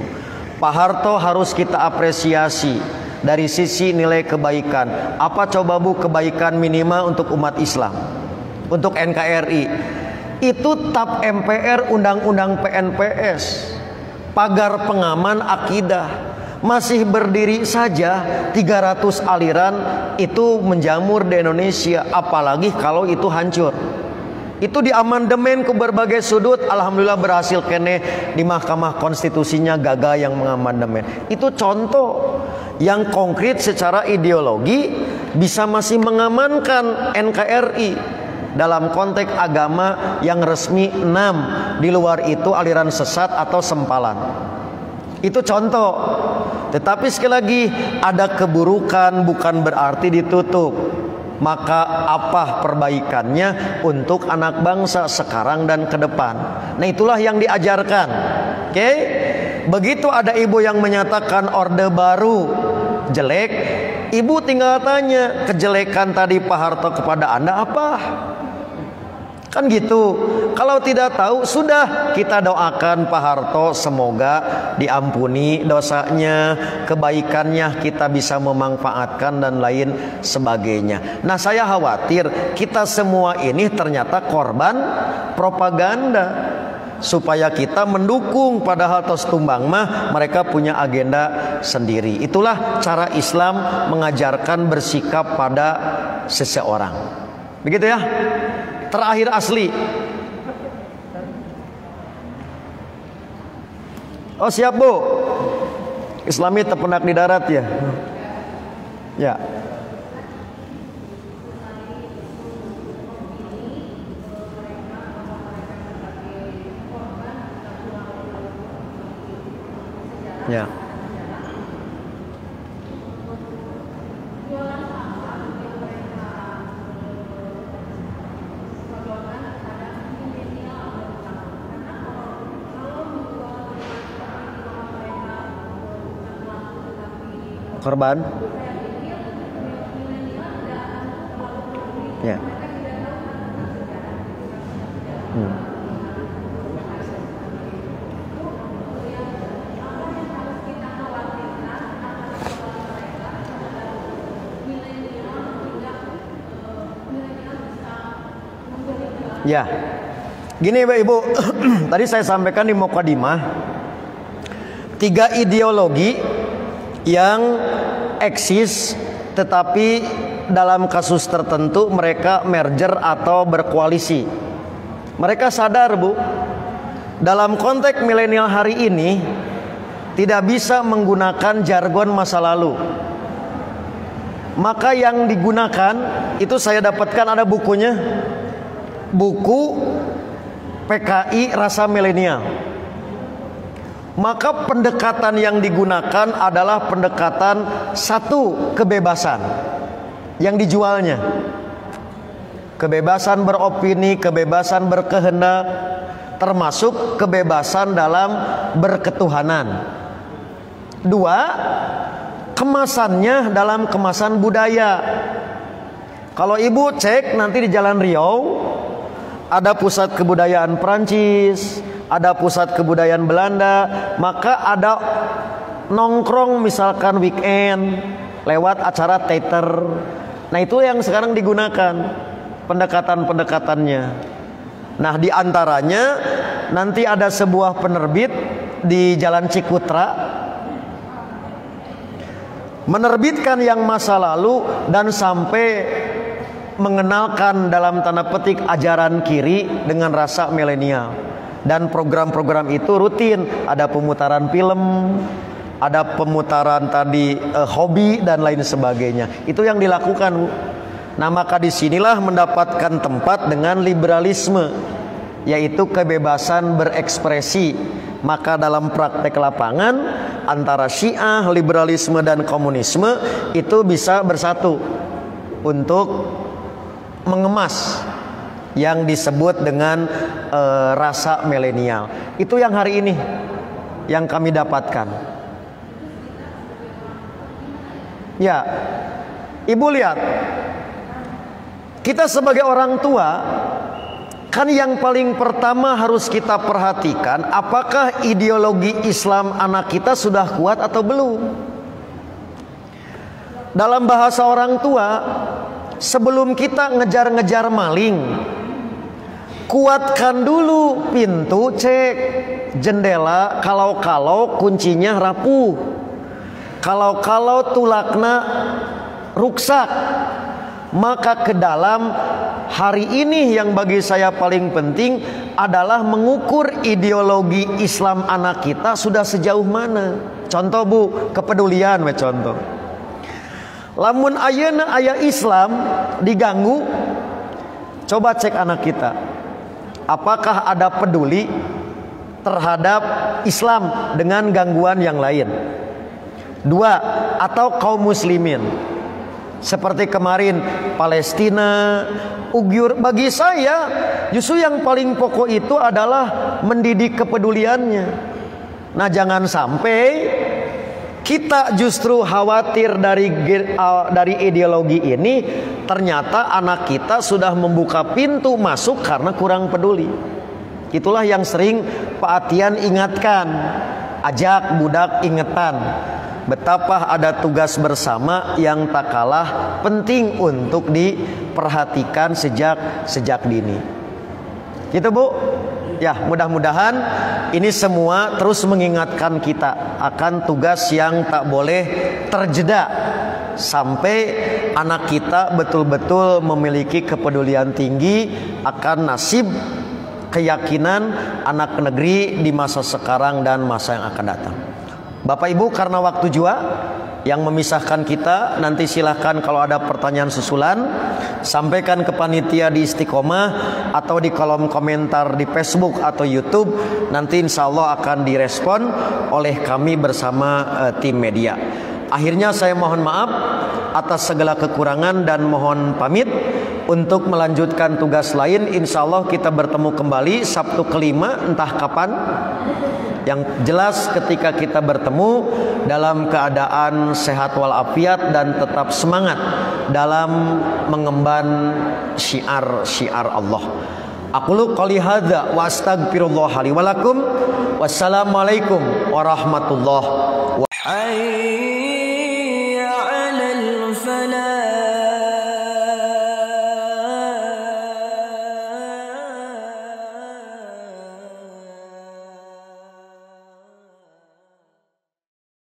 [SPEAKER 3] Pak Harto harus kita apresiasi dari sisi nilai kebaikan. Apa coba Bu kebaikan minimal untuk umat Islam, untuk NKRI? Itu TAP MPR, Undang-Undang PNPS, pagar pengaman akidah. Masih berdiri saja 300 aliran itu menjamur di Indonesia. Apalagi kalau itu hancur. Itu diamandemen ke berbagai sudut. Alhamdulillah berhasil kene di Mahkamah Konstitusinya gagal yang mengamandemen. Itu contoh yang konkret secara ideologi bisa masih mengamankan NKRI dalam konteks agama yang resmi 6. Di luar itu aliran sesat atau sempalan. Itu contoh. Tetapi sekali lagi, ada keburukan bukan berarti ditutup. maka apa perbaikannya untuk anak bangsa sekarang dan ke depan. Nah, itulah yang diajarkan. Oke? Begitu ada ibu yang menyatakan Orde Baru jelek, ibu tinggal tanya, kejelekan tadi Pak Harto kepada Anda apa? Kan gitu. Kalau tidak tahu, sudah kita doakan Pak Harto semoga diampuni dosanya, kebaikannya kita bisa memanfaatkan dan lain sebagainya. Nah, saya khawatir kita semua ini ternyata korban propaganda supaya kita mendukung, padahal tos tumbang mah mereka punya agenda sendiri. Itulah cara Islam mengajarkan bersikap pada seseorang. Begitu ya. Terakhir asli. Oh, siap Bu. Islami terpenak di darat ya. Ya. Ya. Korban. Ya. Ya. Gini Bapak Ibu, tadi saya sampaikan di mukadimah 3 ideologi yang eksis, tetapi dalam kasus tertentu mereka merger atau berkoalisi. Mereka sadar Bu, dalam konteks milenial hari ini tidak bisa menggunakan jargon masa lalu. Maka yang digunakan itu saya dapatkan ada bukunya, buku PKI Rasa Milenial. Maka pendekatan yang digunakan adalah pendekatan satu, kebebasan yang dijualnya. Kebebasan beropini, kebebasan berkehendak, termasuk kebebasan dalam berketuhanan. 2, kemasannya dalam kemasan budaya. Kalau ibu cek nanti di Jalan Riau ada pusat kebudayaan Perancis, ada pusat kebudayaan Belanda, maka ada nongkrong misalkan weekend lewat acara teater. Nah, itu yang sekarang digunakan pendekatan-pendekatannya. Nah, di antaranya nanti ada sebuah penerbit di Jalan Cikutra menerbitkan yang masa lalu dan sampai mengenalkan dalam tanda petik ajaran kiri dengan rasa milenial. Dan program-program itu rutin, ada pemutaran film, ada pemutaran tadi hobi dan lain sebagainya. Itu yang dilakukan. Nah, maka disinilah mendapatkan tempat dengan liberalisme, yaitu kebebasan berekspresi. Maka dalam praktek lapangan antara Syiah, liberalisme dan komunisme itu bisa bersatu untuk mengemas yang disebut dengan rasa milenial. Itu yang hari ini yang kami dapatkan. Ya, Ibu lihat, kita sebagai orang tua kan yang paling pertama harus kita perhatikan, apakah ideologi Islam anak kita sudah kuat atau belum. Dalam bahasa orang tua, sebelum kita ngejar-ngejar maling, kuatkan dulu pintu, cek jendela, kalau-kalau kuncinya rapuh, kalau-kalau tulakna ruksak. Maka ke dalam hari ini yang bagi saya paling penting adalah mengukur ideologi Islam anak kita sudah sejauh mana. Contoh Bu, kepedulian we contoh. Lamun ayeuna aya Islam diganggu, coba cek anak kita. Apakah ada peduli terhadap Islam dengan gangguan yang lain? 2, atau kaum muslimin. Seperti kemarin Palestina, Uyghur. Bagi saya justru yang paling pokok itu adalah mendidik kepeduliannya. Nah, jangan sampai kita justru khawatir dari ideologi ini, ternyata anak kita sudah membuka pintu masuk karena kurang peduli. Itulah yang sering Pak Atian ingatkan, ajak budak ingetan, betapa ada tugas bersama yang tak kalah penting untuk diperhatikan sejak dini. Gitu Bu. Ya, mudah-mudahan ini semua terus mengingatkan kita akan tugas yang tak boleh terjeda sampai anak kita betul-betul memiliki kepedulian tinggi akan nasib keyakinan anak negeri di masa sekarang dan masa yang akan datang. Bapak Ibu, karena waktu juga yang memisahkan kita, nanti silahkan kalau ada pertanyaan susulan sampaikan ke panitia di Istiqomah atau di kolom komentar di Facebook atau YouTube. Nanti insya Allah akan direspon oleh kami bersama tim media. Akhirnya saya mohon maaf atas segala kekurangan dan mohon pamit untuk melanjutkan tugas lain. Insya Allah kita bertemu kembali Sabtu kelima, entah kapan. Yang jelas ketika kita bertemu dalam keadaan sehat walafiat dan tetap semangat dalam mengemban syiar-syiar Allah. Aqulu qouli hadza wa astaghfirullah li wa lakum. Wassalamualaikum warahmatullahi wabarakatuh.